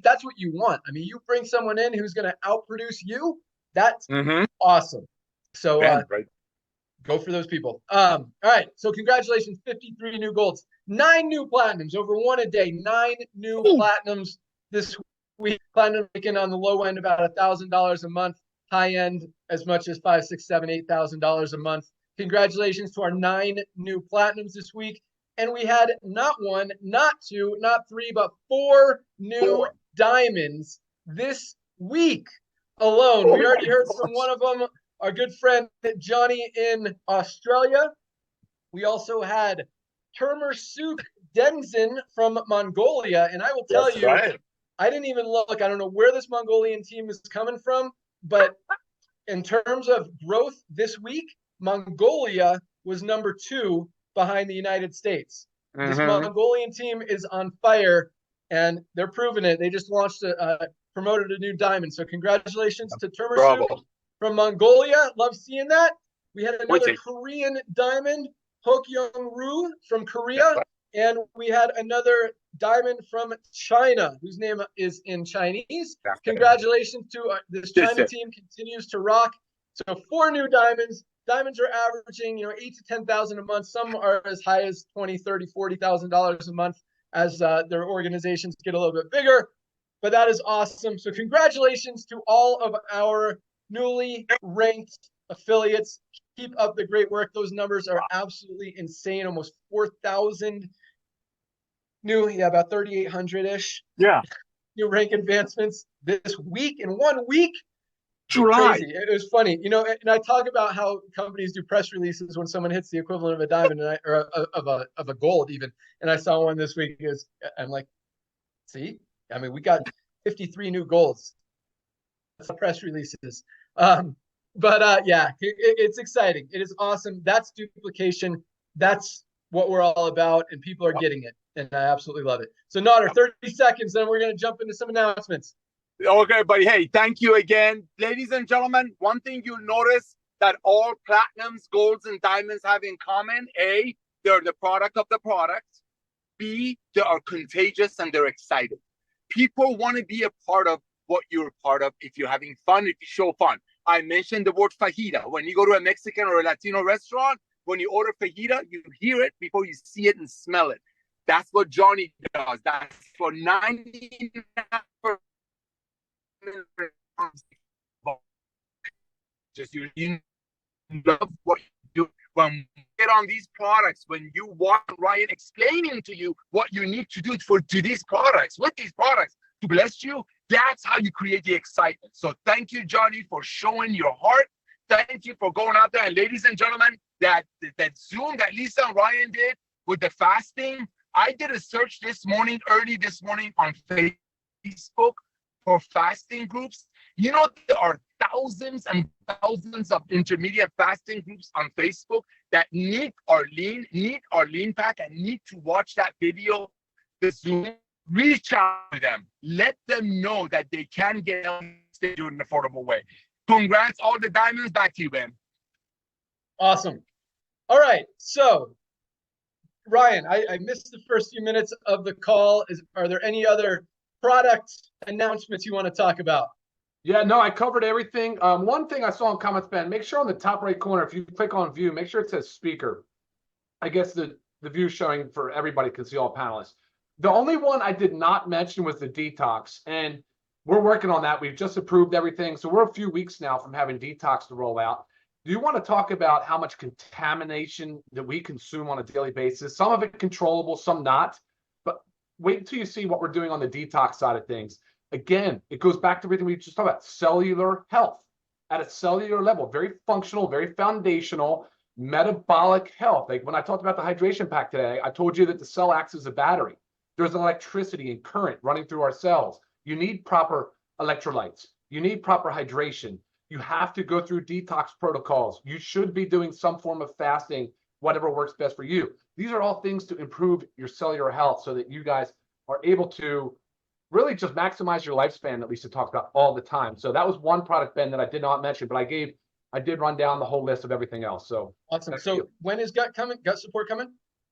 that's what you want. I mean, you bring someone in who's going to outproduce you. That's awesome. So go for those people. All right. So congratulations, 53 new golds, 9 new platinums, over 1 a day, 9 new platinums this week. Platinum making on the low end about $1,000 a month, high end as much as $5,000, $6,000, $7,000, $8,000 a month. Congratulations to our 9 new platinums this week. And we had not 1, not 2, not 3, but 4 new diamonds this week alone. We already heard from one of them, our good friend Johnny in Australia. We also had Termersuk Denzin from Mongolia. And I will tell you, I didn't even look. I don't know where this Mongolian team is coming from, but in terms of growth this week, Mongolia was number 2 behind the United States. This Mongolian team is on fire, and they're proving it. They just launched promoted a new diamond. So congratulations to Termersuk from Mongolia. Love seeing that. We had another Korean diamond, Hokyung-ru from Korea. And we had another diamond from China, whose name is in Chinese. Congratulations to this China team, continues to rock. So 4 new diamonds. Diamonds are averaging, $8,000 to $10,000 a month. Some are as high as $20,000, $30,000, $40,000 a month as their organizations get a little bit bigger. But that is awesome. So congratulations to all of our newly ranked affiliates. Keep up the great work. Those numbers are absolutely insane. Almost 4,000 new, about 3,800-ish. New rank advancements this week, in 1 week. July. Crazy. It was funny, and I talk about how companies do press releases when someone hits the equivalent of a diamond, or of a gold even. And I saw one this week. I'm like, see, I mean, we got 53 new golds. That's the press releases. But yeah, it's exciting. It is awesome. That's duplication. That's what we're all about, and people are getting it, and I absolutely love it. So, Nodder, 30 seconds, then we're going to jump into some announcements. Okay, but hey, thank you again. Ladies and gentlemen, one thing you'll notice that all platinums, golds, and diamonds have in common: A, they're the product of the product. B, they are contagious and they're excited. People want to be a part of what you're part of if you're having fun, if you show fun. I mentioned the word fajita. When you go to a Mexican or a Latino restaurant, when you order fajita, you hear it before you see it and smell it. That's what Johnny does. That's for 99%. Just you love what you do. When you get on these products, when you want Ryan explaining to you what you need to do to these products, with these products to bless you, that's how you create the excitement. So thank you, Johnny, for showing your heart. Thank you for going out there. And ladies and gentlemen, that Zoom that Lisa and Ryan did with the fasting, I did a search early this morning on Facebook for fasting groups. You know, there are thousands and thousands of intermediate fasting groups on Facebook that need our lean pack and need to watch that video, the Zoom. Reach out to them. Let them know that they can get help in an affordable way. Congrats, all the diamonds. Back to you, Ben. Awesome. All right. So, Ryan, I missed the first few minutes of the call. Are there any other product announcements you want to talk about? Yeah, no, I covered everything. One thing I saw in comments, Ben, make sure on the top right corner, if you click on view, make sure it says speaker. I guess the view showing for everybody can see all panelists. The only one I did not mention was the detox, and we're working on that. We've just approved everything. So we're a few weeks now from having detox to roll out. Do you want to talk about how much contamination that we consume on a daily basis? Some of it controllable, some not. But wait until you see what we're doing on the detox side of things. Again, it goes back to everything we just talked about, cellular health at a cellular level, very functional, very foundational, metabolic health. Like when I talked about the hydration pack today, I told you that the cell acts as a battery. There's electricity and current running through our cells. You need proper electrolytes. You need proper hydration. You have to go through detox protocols. You should be doing some form of fasting, whatever works best for you. These are all things to improve your cellular health so that you guys are able to really just maximize your lifespan that Lisa talks about all the time. So that was one product, Ben, that I did not mention, but I did run down the whole list of everything else. So awesome. So when is gut support coming?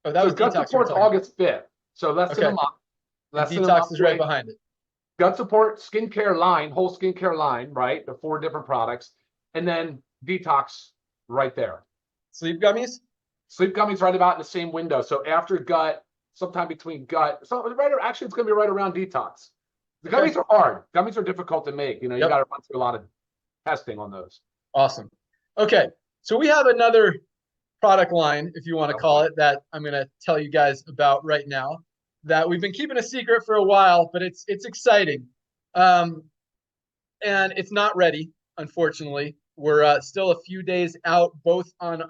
Oh, that was gut support's August 5th. So less than a month. Detox is right behind it. Gut support, skincare line, whole skincare line, right? The 4 different products. And then detox right there. Sleep gummies? Sleep gummies right about in the same window. So after gut, sometime between gut. So actually, it's going to be right around detox. The gummies are hard. Gummies are difficult to make. You know, you got to run through a lot of testing on those. Awesome. Okay. So we have another product line, if you want to call it, that I'm going to tell you guys about right now, that we've been keeping a secret for a while, but it's exciting. And it's not ready, unfortunately. We're still a few days out, both on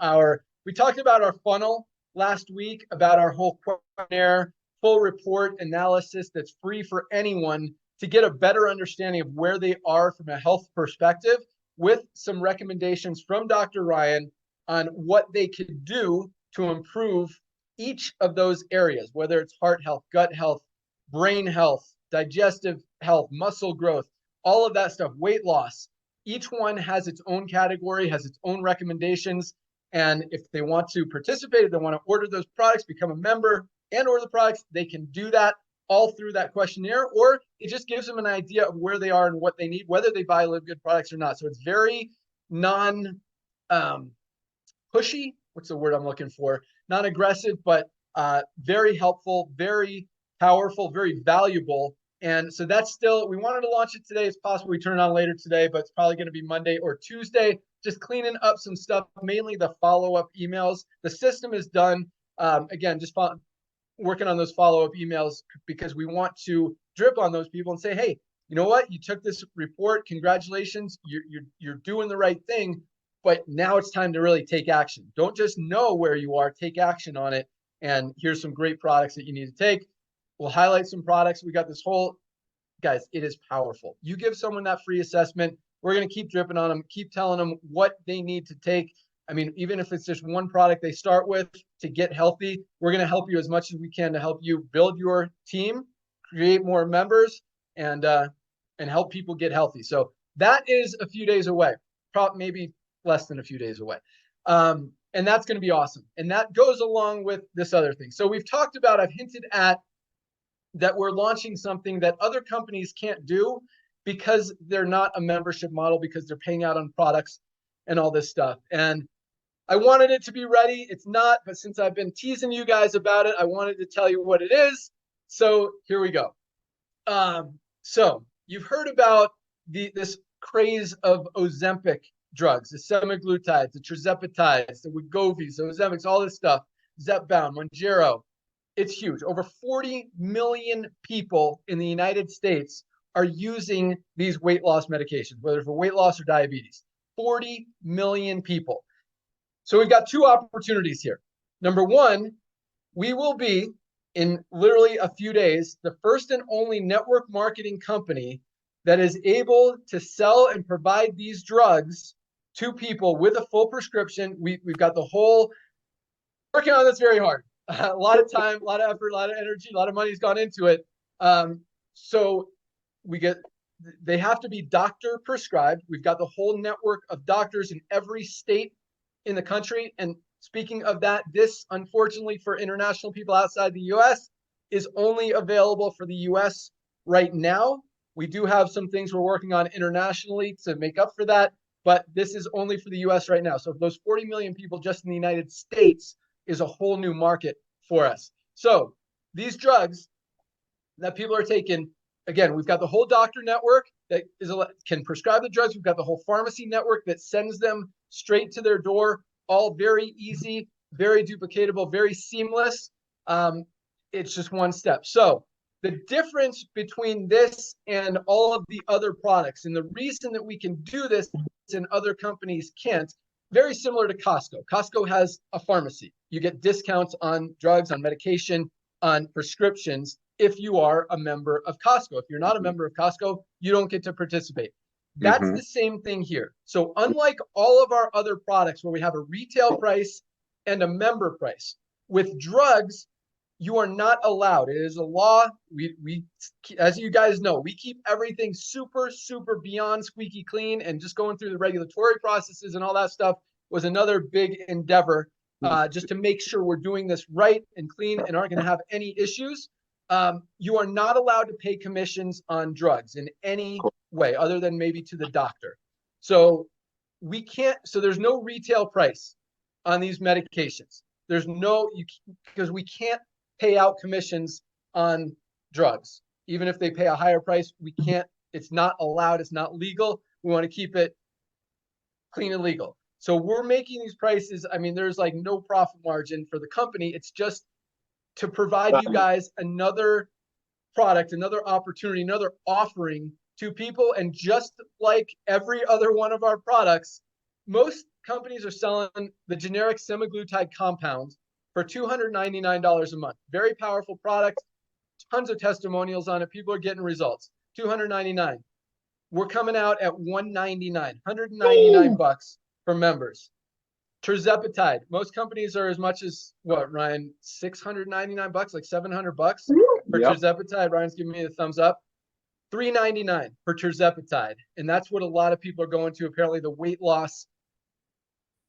we talked about our funnel last week, about our whole questionnaire, full report analysis that's free for anyone to get a better understanding of where they are from a health perspective, with some recommendations from Dr. Ryan on what they could do to improve each of those areas, whether it's heart health, gut health, brain health, digestive health, muscle growth, all of that stuff, weight loss. Each one has its own category, has its own recommendations. And if they want to participate, if they want to order those products, become a member and order the products, they can do that all through that questionnaire, or it just gives them an idea of where they are and what they need, whether they buy Livegood products or not. So it's very pushy. What's the word I'm looking for? Non-aggressive, but very helpful, very powerful, very valuable. And so that's still, we wanted to launch it today. It's possible we turn it on later today, but it's probably going to be Monday or Tuesday. Just cleaning up some stuff, mainly the follow-up emails. The system is done. Again, just working on those follow-up emails because we want to drip on those people and say, hey, you know what? You took this report. Congratulations. You're doing the right thing. But now it's time to really take action. Don't just know where you are. Take action on it. And here's some great products that you need to take. We'll highlight some products. We got this whole, guys, it is powerful. You give someone that free assessment, we're going to keep dripping on them, keep telling them what they need to take. I mean, even if it's just one product they start with to get healthy, we're going to help you as much as we can to help you build your team, create more members, and and help people get healthy. So that is a few days away, probably maybe less than a few days away. And that's going to be awesome. And that goes along with this other thing. So we've talked about, I've hinted at that we're launching something that other companies can't do because they're not a membership model, because they're paying out on products and all this stuff. And I wanted it to be ready. It's not, but since I've been teasing you guys about it, I wanted to tell you what it is. So here we go. So you've heard about this craze of Ozempic drugs, the semaglutides, the tirzepatides, the Wegovy's, the Ozempics, all this stuff, Zepbound, Mounjaro. It's huge. Over 40 million people in the United States are using these weight loss medications, whether for weight loss or diabetes. 40 million people. So we've got two opportunities here. Number one, we will be, in literally a few days, the first and only network marketing company that is able to sell and provide these drugs to people with a full prescription. We've got the whole, working on this very hard. A lot of time, a lot of effort, a lot of energy, a lot of money's gone into it. So they have to be doctor prescribed. We've got the whole network of doctors in every state in the country. And speaking of that, this, unfortunately, for international people outside the US, is only available for the US right now. We do have some things we're working on internationally to make up for that, but this is only for the US right now. So those 40 million people just in the United States is a whole new market for us. So these drugs that people are taking, again, we've got the whole doctor network that can prescribe the drugs. We've got the whole pharmacy network that sends them straight to their door, all very easy, very duplicatable, very seamless. It's just one step. So the difference between this and all of the other products, and the reason that we can do this and other companies can't, very similar to Costco. Costco has a pharmacy. You get discounts on drugs, on medication, on prescriptions if you are a member of Costco. If you're not a member of Costco, you don't get to participate. That's the same thing here. So unlike all of our other products where we have a retail price and a member price, with drugs, you are not allowed. It is a law. We, as you guys know, we keep everything super, super beyond squeaky clean, and just going through the regulatory processes and all that stuff was another big endeavor, just to make sure we're doing this right and clean and aren't going to have any issues. You are not allowed to pay commissions on drugs in any way other than maybe to the doctor. So we can't, so there's no retail price on these medications. There's no, because we can't pay out commissions on drugs. Even if they pay a higher price, we can't, it's not allowed, it's not legal. We want to keep it clean and legal. So we're making these prices, I mean, there's like no profit margin for the company. It's just to provide you guys another product, another opportunity, another offering to people. And just like every other one of our products, most companies are selling the generic semaglutide compound for $299 a month. Very powerful product, tons of testimonials on it. People are getting results. $299. We're coming out at $199, $199 for members. Tirzepatide. Most companies are as much as what, Ryan? $699, like $700 for tirzepatide. Ryan's giving me the thumbs up. $399 for tirzepatide, and that's what a lot of people are going to. Apparently, the weight loss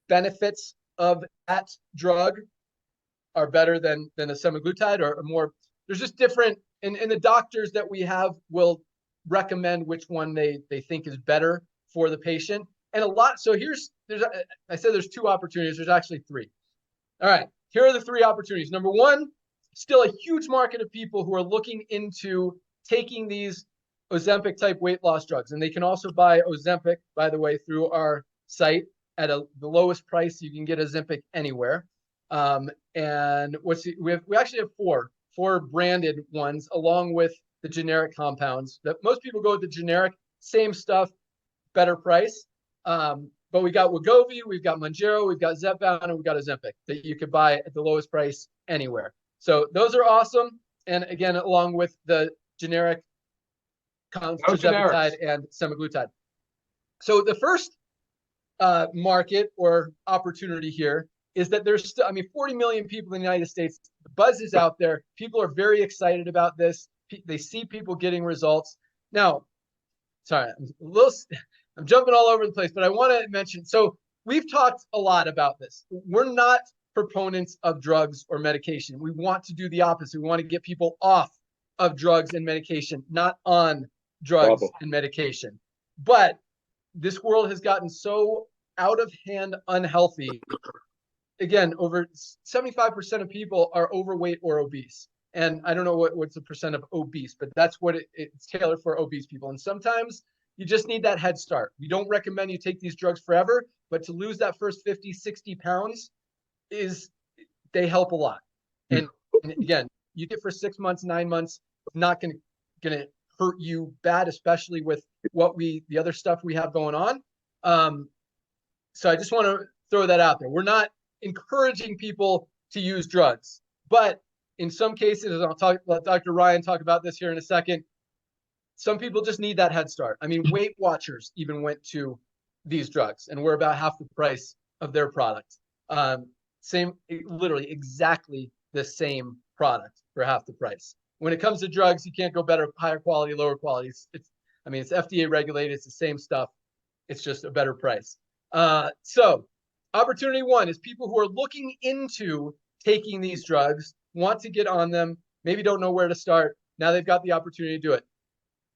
benefits of that drug are better than a semaglutide, or more. There's just different, and the doctors that we have will recommend which one they think is better for the patient. And a lot, so I said there's two opportunities, there's actually three. All right, here are the three opportunities. Number one, still a huge market of people who are looking into taking these Ozempic type weight loss drugs. And they can also buy Ozempic, by the way, through our site at the lowest price you can get Ozempic anywhere. And we actually have four branded ones, along with the generic compounds that most people go with the generic, same stuff, better price. But we got Wegovy, we've got Mounjaro, we've got Zepbound, and we've got Ozempic that you could buy at the lowest price anywhere. So those are awesome. And again, along with the generic tirzepatide and semaglutide. So the first market or opportunity here is that there's still, 40 million people in the United States. The buzz is out there. People are very excited about this. They see people getting results. Now, sorry, I'm jumping all over the place, but I want to mention, so we've talked a lot about this. We're not proponents of drugs or medication. We want to do the opposite. We want to get people off of drugs and medication, not on drugs and medication. But this world has gotten so out of hand unhealthy. Again, over 75% of people are overweight or obese. And I don't know what's the percent of obese, but that's what it's tailored for obese people. And sometimes you just need that head start. We don't recommend you take these drugs forever, but to lose that first 50, 60 pounds they help a lot. And again, you get for 6 months, 9 months, it's not going to hurt you bad, especially with the other stuff we have going on. So I just want to throw that out there. We're not encouraging people to use drugs, but in some cases, and let Dr. Ryan talk about this here in a second, some people just need that head start. I mean, Weight Watchers even went to these drugs, and we're about half the price of their product. Literally exactly the same product for half the price. When it comes to drugs, you can't go better, higher quality, lower quality. It's FDA regulated. It's the same stuff. It's just a better price. So opportunity one is people who are looking into taking these drugs, want to get on them, maybe don't know where to start. Now they've got the opportunity to do it.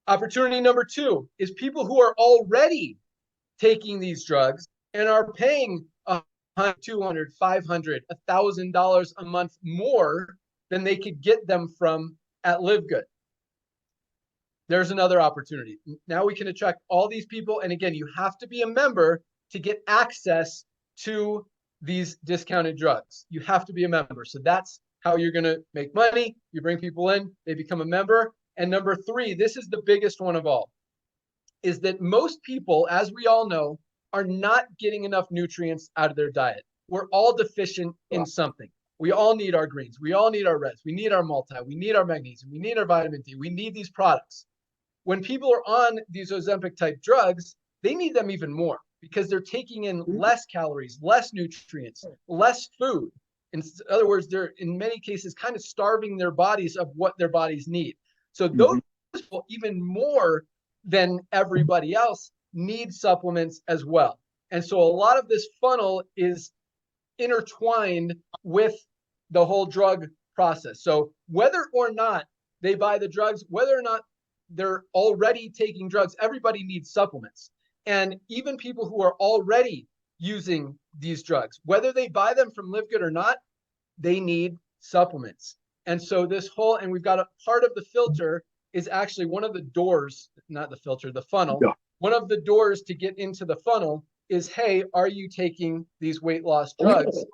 Opportunity number two is people who are already taking these drugs and are paying $100, $200, $500, $1,000 a month more than they could get them from at Livegood. There's another opportunity. Now we can attract all these people. And again, you have to be a member to get access to these discounted drugs. You have to be a member. So that's how you're going to make money. You bring people in, they become a member. And number three, this is the biggest one of all, is that most people, as we all know, are not getting enough nutrients out of their diet. We're all deficient in something. We all need our greens. We all need our reds. We need our multi. We need our magnesium. We need our vitamin D. We need these products. When people are on these Ozempic type drugs, they need them even more because they're taking in less calories, less nutrients, less food. In other words, they're in many cases kind of starving their bodies of what their bodies need. So those people, even more than everybody else, need supplements as well. And so a lot of this funnel is intertwined with the whole drug process. So whether or not they buy the drugs, whether or not they're already taking drugs, everybody needs supplements. And even people who are already using these drugs, whether they buy them from Livegood or not, they need supplements. And so this whole, and we've got a part of the filter is actually one of the doors, not the filter, the funnel. Yeah. One of the doors to get into the funnel is, hey, are you taking these weight loss drugs?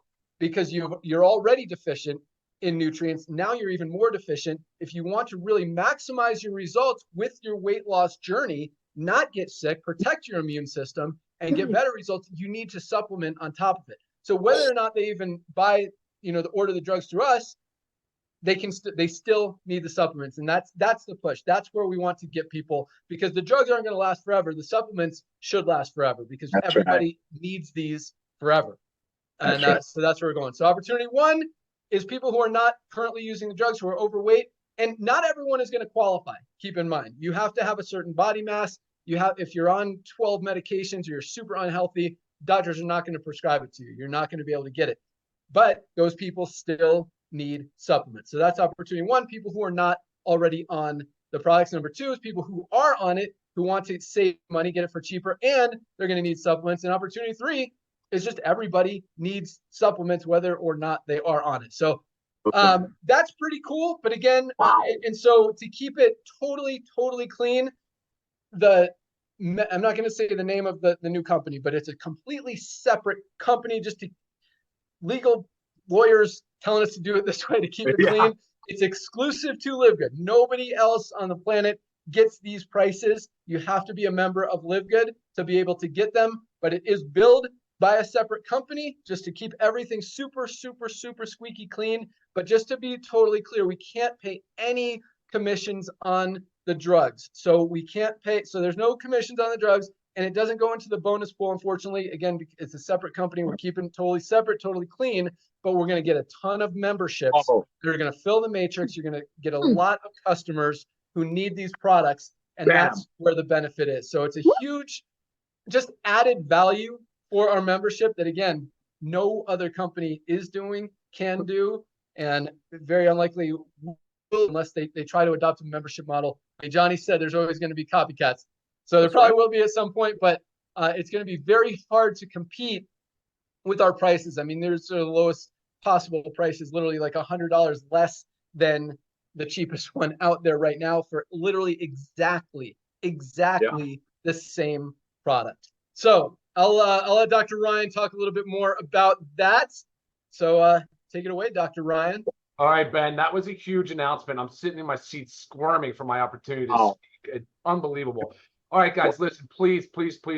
Because you're already deficient in nutrients. Now you're even more deficient. If you want to really maximize your results with your weight loss journey, not get sick, protect your immune system, and get better results, you need to supplement on top of it. So whether or not they even buy, order the drugs through us, they still need the supplements. And that's the push. That's where we want to get people, because the drugs aren't going to last forever. The supplements should last forever because everybody needs these forever. And so that's where we're going. So opportunity one is people who are not currently using the drugs, who are overweight, and not everyone is going to qualify. Keep in mind, you have to have a certain body mass. If you're on 12 medications or you're super unhealthy, doctors are not going to prescribe it to you. You're not going to be able to get it. But those people still need supplements. So that's opportunity one, people who are not already on the products. Number two is people who are on it, who want to save money, get it for cheaper, and they're going to need supplements. And opportunity three is just everybody needs supplements, whether or not they are on it. So that's pretty cool. But again, and so to keep it totally clean, I'm not going to say the name of the new company, but it's a completely separate company, just to legal lawyers telling us to do it this way to keep it clean. It's exclusive to Livegood. Nobody else on the planet gets these prices. You have to be a member of Livegood to be able to get them, but it is billed by a separate company just to keep everything super squeaky clean. But just to be totally clear, we can't pay any commissions on the drugs. So we can't pay, so there's no commissions on the drugs, and it doesn't go into the bonus pool, unfortunately. Again, it's a separate company. We're keeping it totally separate, totally clean, but we're going to get a ton of memberships that are going to fill the matrix. You're going to get a lot of customers who need these products. And Bam. that's where the benefit is. So it's a huge, just added value for our membership that, again, no other company is doing, can do, and very unlikely will unless they try to adopt a membership model. Like Johnny said, there's always going to be copycats. So there probably will be at some point, but it's going to be very hard to compete with our prices. I mean, there's the lowest possible prices, literally like $100 less than the cheapest one out there right now for literally exactly the same product. So I'll let Dr. Ryan talk a little bit more about that. So take it away, Dr. Ryan. All right, Ben, that was a huge announcement. I'm sitting in my seat squirming for my opportunity to speak. It's unbelievable. All right, guys, listen, please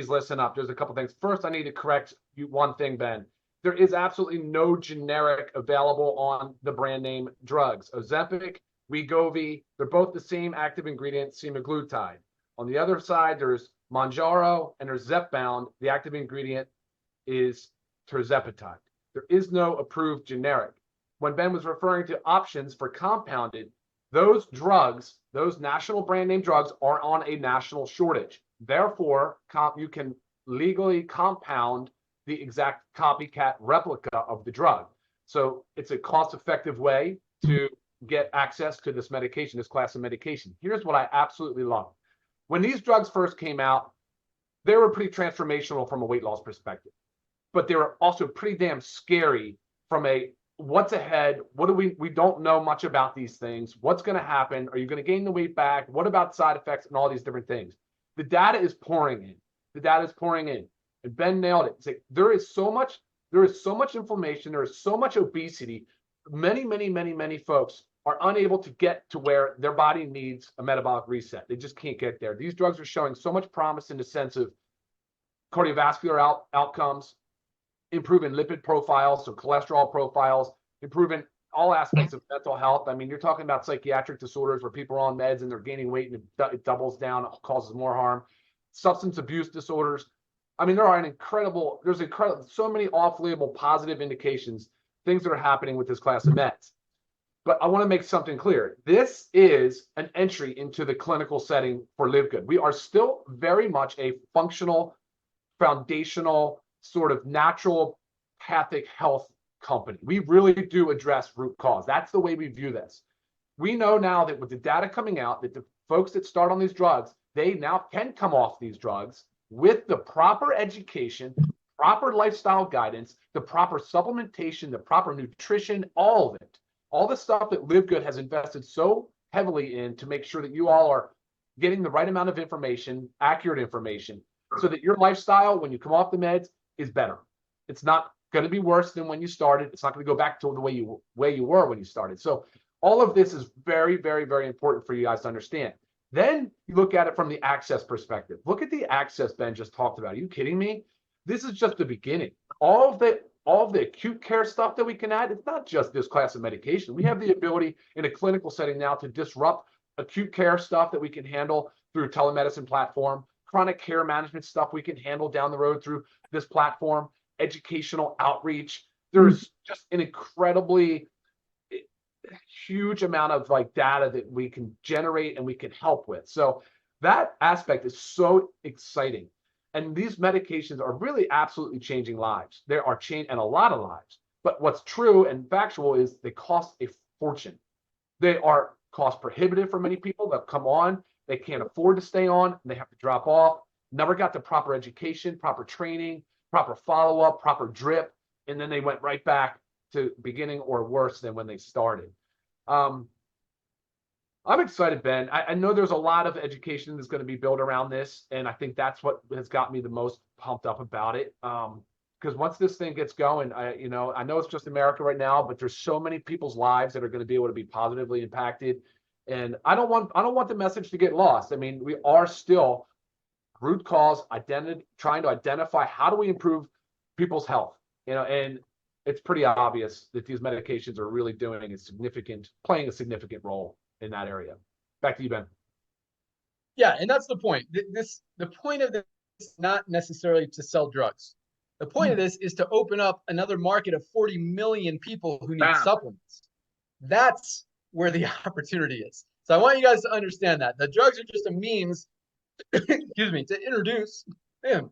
listen up. There's a couple things. First, I need to correct you one thing, Ben. There is absolutely no generic available on the brand name drugs. Ozempic, Wegovy, they're both the same active ingredient, semaglutide. On the other side, there's Mounjaro and there's Zepbound. The active ingredient is tirzepatide. There is no approved generic. When Ben was referring to options for compounded, those drugs, those national brand name drugs, are on a national shortage. Therefore, you can legally compound the exact copycat replica of the drug. So it's a cost-effective way to get access to this medication, this class of medication. Here's what I absolutely love. When these drugs first came out, they were pretty transformational from a weight loss perspective, but they were also pretty damn scary from a what's ahead? What do we don't know much about these things. What's going to happen? Are you going to gain the weight back? What about side effects and all these different things? The data is pouring in. The data is pouring in. And Ben nailed it. It's like, there is so much inflammation. There is so much obesity. Many folks are unable to get to where their body needs a metabolic reset. They just can't get there. These drugs are showing so much promise in the sense of cardiovascular outcomes, improving lipid profiles, so cholesterol profiles, improving all aspects of mental health. I mean, you're talking about psychiatric disorders where people are on meds and they're gaining weight and it doubles down, it causes more harm. Substance abuse disorders. I mean, there's so many off-label positive indications, things that are happening with this class of meds. But I want to make something clear. This is an entry into the clinical setting for Livegood. We are still very much a functional, foundational, sort of naturopathic health company. We really do address root cause. That's the way we view this. We know now that with the data coming out, that the folks that start on these drugs, they now can come off these drugs with the proper education, proper lifestyle guidance, the proper supplementation, the proper nutrition, all of it. All the stuff that Livegood has invested so heavily in to make sure that you all are getting the right amount of information, accurate information, so that your lifestyle, when you come off the meds, is better. It's not going to be worse than when you started. It's not going to go back to the way you were when you started. So all of this is very important for you guys to understand. Then you look at it from the access perspective. Look at the access Ben just talked about. Are you kidding me? This is just the beginning. All of the acute care stuff that we can add, it's not just this class of medication. We have the ability in a clinical setting now to disrupt acute care stuff that we can handle through telemedicine platform, chronic care management stuff we can handle down the road through this platform, educational outreach. There's just an incredibly huge amount of data that we can generate and we can help with. So that aspect is so exciting. And these medications are really absolutely changing lives. They are changing a lot of lives. But what's true and factual is they cost a fortune. They are cost prohibitive for many people that come on. They can't afford to stay on. They have to drop off. Never got the proper education, proper training, proper follow-up, proper drip. And then they went right back to beginning or worse than when they started. I'm excited, Ben. I know there's a lot of education that's going to be built around this, and I think that's what has got me the most pumped up about it. Because once this thing gets going, I know it's just America right now, but there's so many people's lives that are going to be able to be positively impacted, and I don't want the message to get lost. I mean, we are still root cause trying to identify how do we improve people's health, and it's pretty obvious that these medications are really playing a significant role in that area. Back to you, Ben. Yeah, and that's the point. The point of this is not necessarily to sell drugs. The point of this is to open up another market of 40 million people who need supplements. That's where the opportunity is. So I want you guys to understand that. The drugs are just a means excuse me, to introduce, man,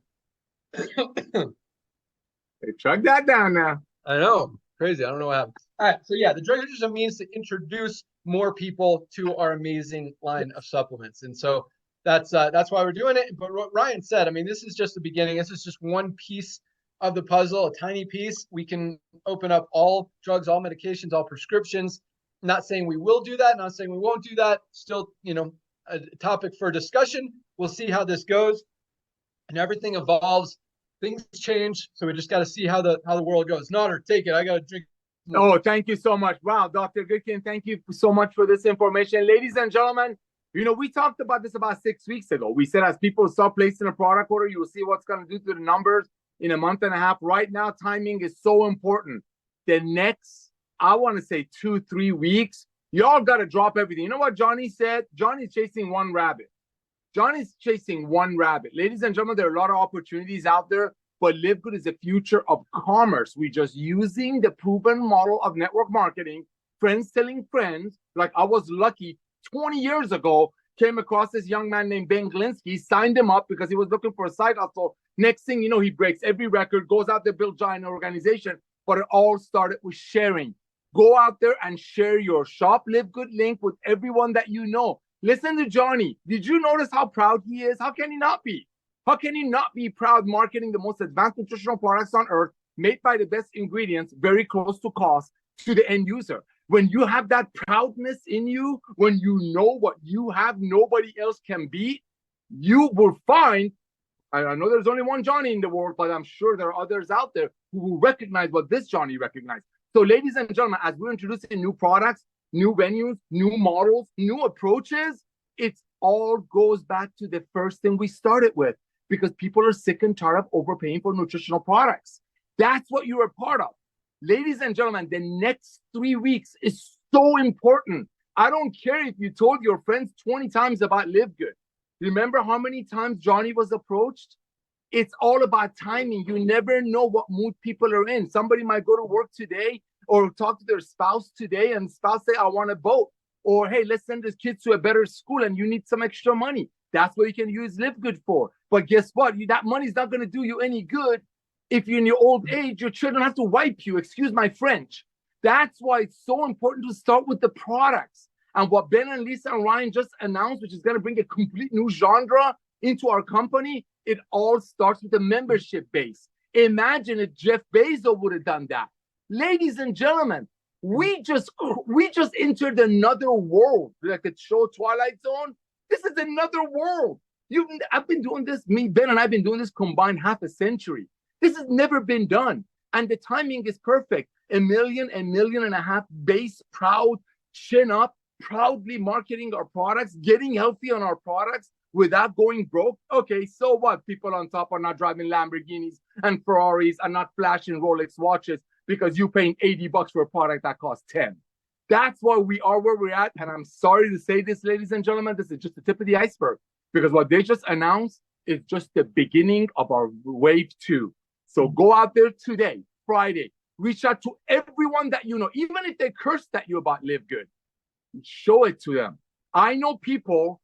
Hey, chug that down now. I know, crazy. I don't know what happened. All right, so yeah, the drug introduction means to introduce more people to our amazing line of supplements, and so that's why we're doing it. But what Ryan said, I mean, this is just the beginning. This is just one piece of the puzzle, a tiny piece. We can open up all drugs, all medications, all prescriptions. Not saying we will do that. Not saying we won't do that. Still, you know, a topic for discussion. We'll see how this goes, and everything evolves. Things change, so we just got to see how the world goes. Nodder, take it. I got to drink more. Oh, thank you so much. Wow, Dr. Goodkin, thank you so much for this information. Ladies and gentlemen, you know, we talked about this about 6 weeks ago. We said as people start placing a product order, you will see what's going to do to the numbers in a month and a half. Right now, timing is so important. The next, I want to say 2-3 weeks, y'all got to drop everything. You know what Johnny said? Johnny's chasing one rabbit. Johnny's chasing one rabbit. Ladies and gentlemen, there are a lot of opportunities out there, but Livegood is the future of commerce. We're just using the proven model of network marketing, friends telling friends. Like I was lucky 20 years ago, came across this young man named Ben Glinsky, signed him up because he was looking for a side hustle. Next thing you know, he breaks every record, goes out there, build giant organization, but it all started with sharing. Go out there and share your Shop Livegood link with everyone that you know. Listen to Johnny. Did you notice how proud he is? How can he not be? How can he not be proud marketing the most advanced nutritional products on earth, made by the best ingredients, very close to cost, to the end user? When you have that proudness in you, when you know what you have, nobody else can beat, you will find, I know there's only one Johnny in the world, but I'm sure there are others out there who will recognize what this Johnny recognized. So ladies and gentlemen, as we're introducing new products, new venues, new models, new approaches, it all goes back to the first thing we started with, because people are sick and tired of overpaying for nutritional products. That's what you're a part of. Ladies and gentlemen, the next 3 weeks is so important. I don't care if you told your friends 20 times about Livegood. Remember how many times Johnny was approached? It's all about timing. You never know what mood people are in. Somebody might go to work today or talk to their spouse today, and spouse say, I want a boat. Or, hey, let's send this kid to a better school and you need some extra money. That's what you can use Livegood for. But guess what? That money's not going to do you any good if you're in your old age. Your children have to wipe you. Excuse my French. That's why it's so important to start with the products. And what Ben and Lisa and Ryan just announced, which is going to bring a complete new genre into our company, it all starts with the membership base. Imagine if Jeff Bezos would have done that. Ladies and gentlemen, we just entered another world, like the show Twilight Zone. This is another world. I've been doing this, Ben and I've been doing this combined half a century. This has never been done. And the timing is perfect. 1.5 million base, proud, chin up, proudly marketing our products, getting healthy on our products without going broke. Okay, so what? People on top are not driving Lamborghinis and Ferraris and not flashing Rolex watches because you're paying $80 for a product that costs 10. That's why we are where we're at. And I'm sorry to say this, ladies and gentlemen, this is just the tip of the iceberg, because what they just announced is just the beginning of our wave 2. So go out there today, Friday, reach out to everyone that you know, even if they cursed at you about Livegood, show it to them. I know people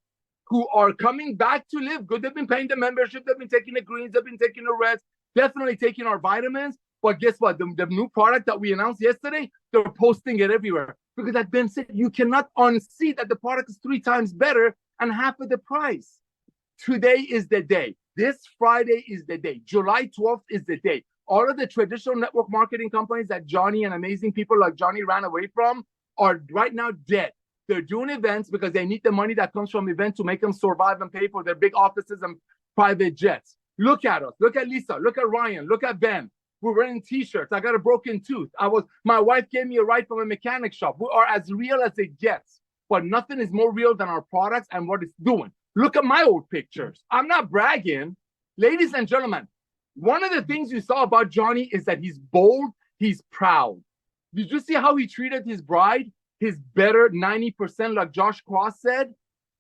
who are coming back to Livegood. They've been paying the membership, they've been taking the greens, they've been taking the reds, definitely taking our vitamins. But guess what? The new product that we announced yesterday, they're posting it everywhere. Because like Ben said, you cannot unsee that the product is 3 times better and half of the price. Today is the day. This Friday is the day. July 12th is the day. All of the traditional network marketing companies that Johnny and amazing people like Johnny ran away from are right now dead. They're doing events because they need the money that comes from events to make them survive and pay for their big offices and private jets. Look at us. Look at Lisa. Look at Ryan. Look at Ben. We're wearing t-shirts. I got a broken tooth. My wife gave me a ride from a mechanic shop. We are as real as it gets. But nothing is more real than our products and what it's doing. Look at my old pictures. I'm not bragging. Ladies and gentlemen, one of the things you saw about Johnny is that he's bold, he's proud. Did you see how he treated his bride? His better 90%, like Josh Cross said?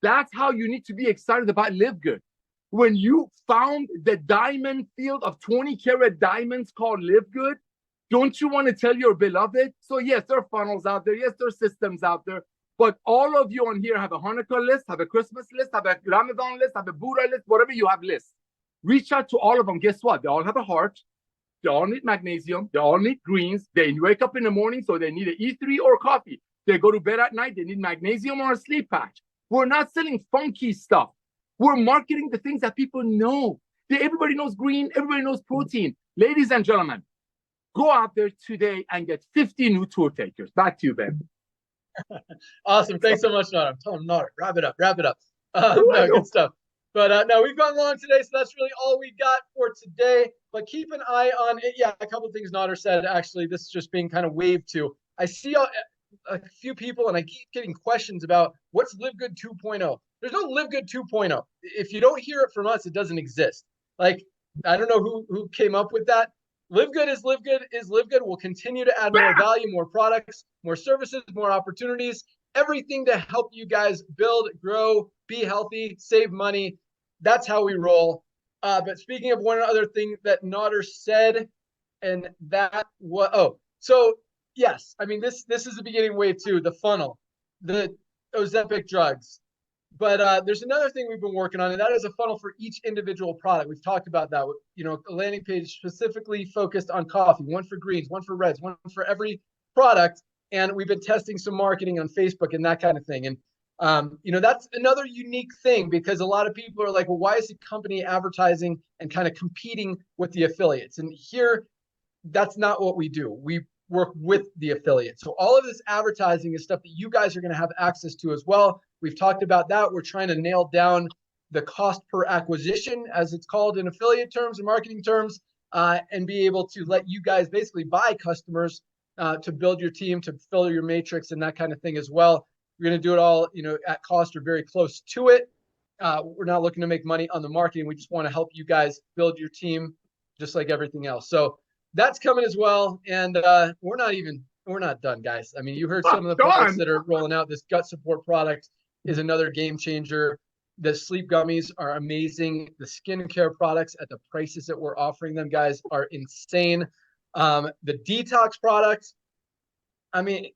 That's how you need to be excited about Livegood. When you found the diamond field of 20-karat diamonds called Livegood, don't you want to tell your beloved? So yes, there are funnels out there. Yes, there are systems out there. But all of you on here have a Hanukkah list, have a Christmas list, have a Ramadan list, have a Buddha list, whatever you have lists. Reach out to all of them. Guess what? They all have a heart. They all need magnesium. They all need greens. They wake up in the morning, so they need an E3 or coffee. They go to bed at night, they need magnesium or a sleep patch. We're not selling funky stuff. We're marketing the things that people know. Everybody knows green. Everybody knows protein. Ladies and gentlemen, go out there today and get 50 new tour takers. Back to you, Ben. Awesome. Thanks so much, Nodar. I'm telling Nodar, wrap it up. No, good stuff. But no, we've gone long today, so that's really all we got for today. But keep an eye on it. Yeah, a couple of things Nodar said. Actually, this is just being kind of waved to. I see a few people, and I keep getting questions about what's Livegood 2.0. There's no Livegood 2.0. If you don't hear it from us, it doesn't exist. Like, I don't know who came up with that. Livegood is Livegood is Livegood. We'll continue to add more value, more products, more services, more opportunities, everything to help you guys build, grow, be healthy, save money. That's how we roll. But speaking of one other thing that Nodar said, and that was, so yes, I mean, this is the beginning wave too, the funnel, the Ozempic drugs. But there's another thing we've been working on, and that is a funnel for each individual product. We've talked about that. You know, a landing page specifically focused on coffee, one for greens, one for reds, one for every product. And we've been testing some marketing on Facebook and that kind of thing. And, you know, that's another unique thing, because a lot of people are like, well, why is the company advertising and kind of competing with the affiliates? And here, that's not what we do. We work with the affiliates. So all of this advertising is stuff that you guys are going to have access to as well. We've talked about that. We're trying to nail down the cost per acquisition, as it's called in affiliate terms and marketing terms, and be able to let you guys basically buy customers to build your team, to fill your matrix and that kind of thing as well. We're going to do it all, you know, at cost or very close to it. We're not looking to make money on the marketing. We just want to help you guys build your team just like everything else. So that's coming as well. And we're not done, guys. I mean, you heard some of the products that are rolling out. This gut support product is another game changer. The sleep gummies are amazing. The skincare products at the prices that we're offering them, guys, are insane. The detox products, I mean,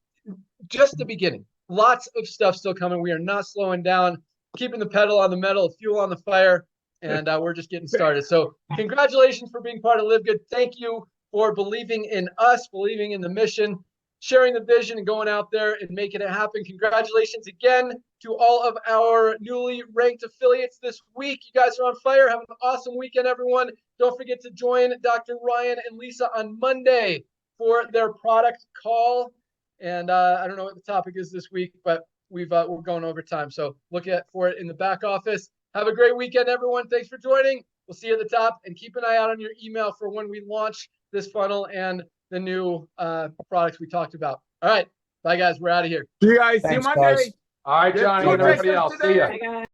just the beginning. Lots of stuff still coming. We are not slowing down, keeping the pedal on the metal, fuel on the fire, and we're just getting started. So congratulations for being part of Livegood. Thank you for believing in us, believing in the mission, sharing the vision, and going out there and making it happen. Congratulations again to all of our newly ranked affiliates this week. You guys are on fire. Have an awesome weekend, everyone. Don't forget to join Dr. Ryan and Lisa on Monday for their product call. And I don't know what the topic is this week, but we're going overtime. So look for it in the back office. Have a great weekend, everyone. Thanks for joining. We'll see you at the top, and keep an eye out on your email for when we launch this funnel and the new products we talked about. All right. Bye, guys. We're out of here. See you guys. Thanks, See you Monday. guys. All right, Johnny, and everybody else. See ya. Bye, guys.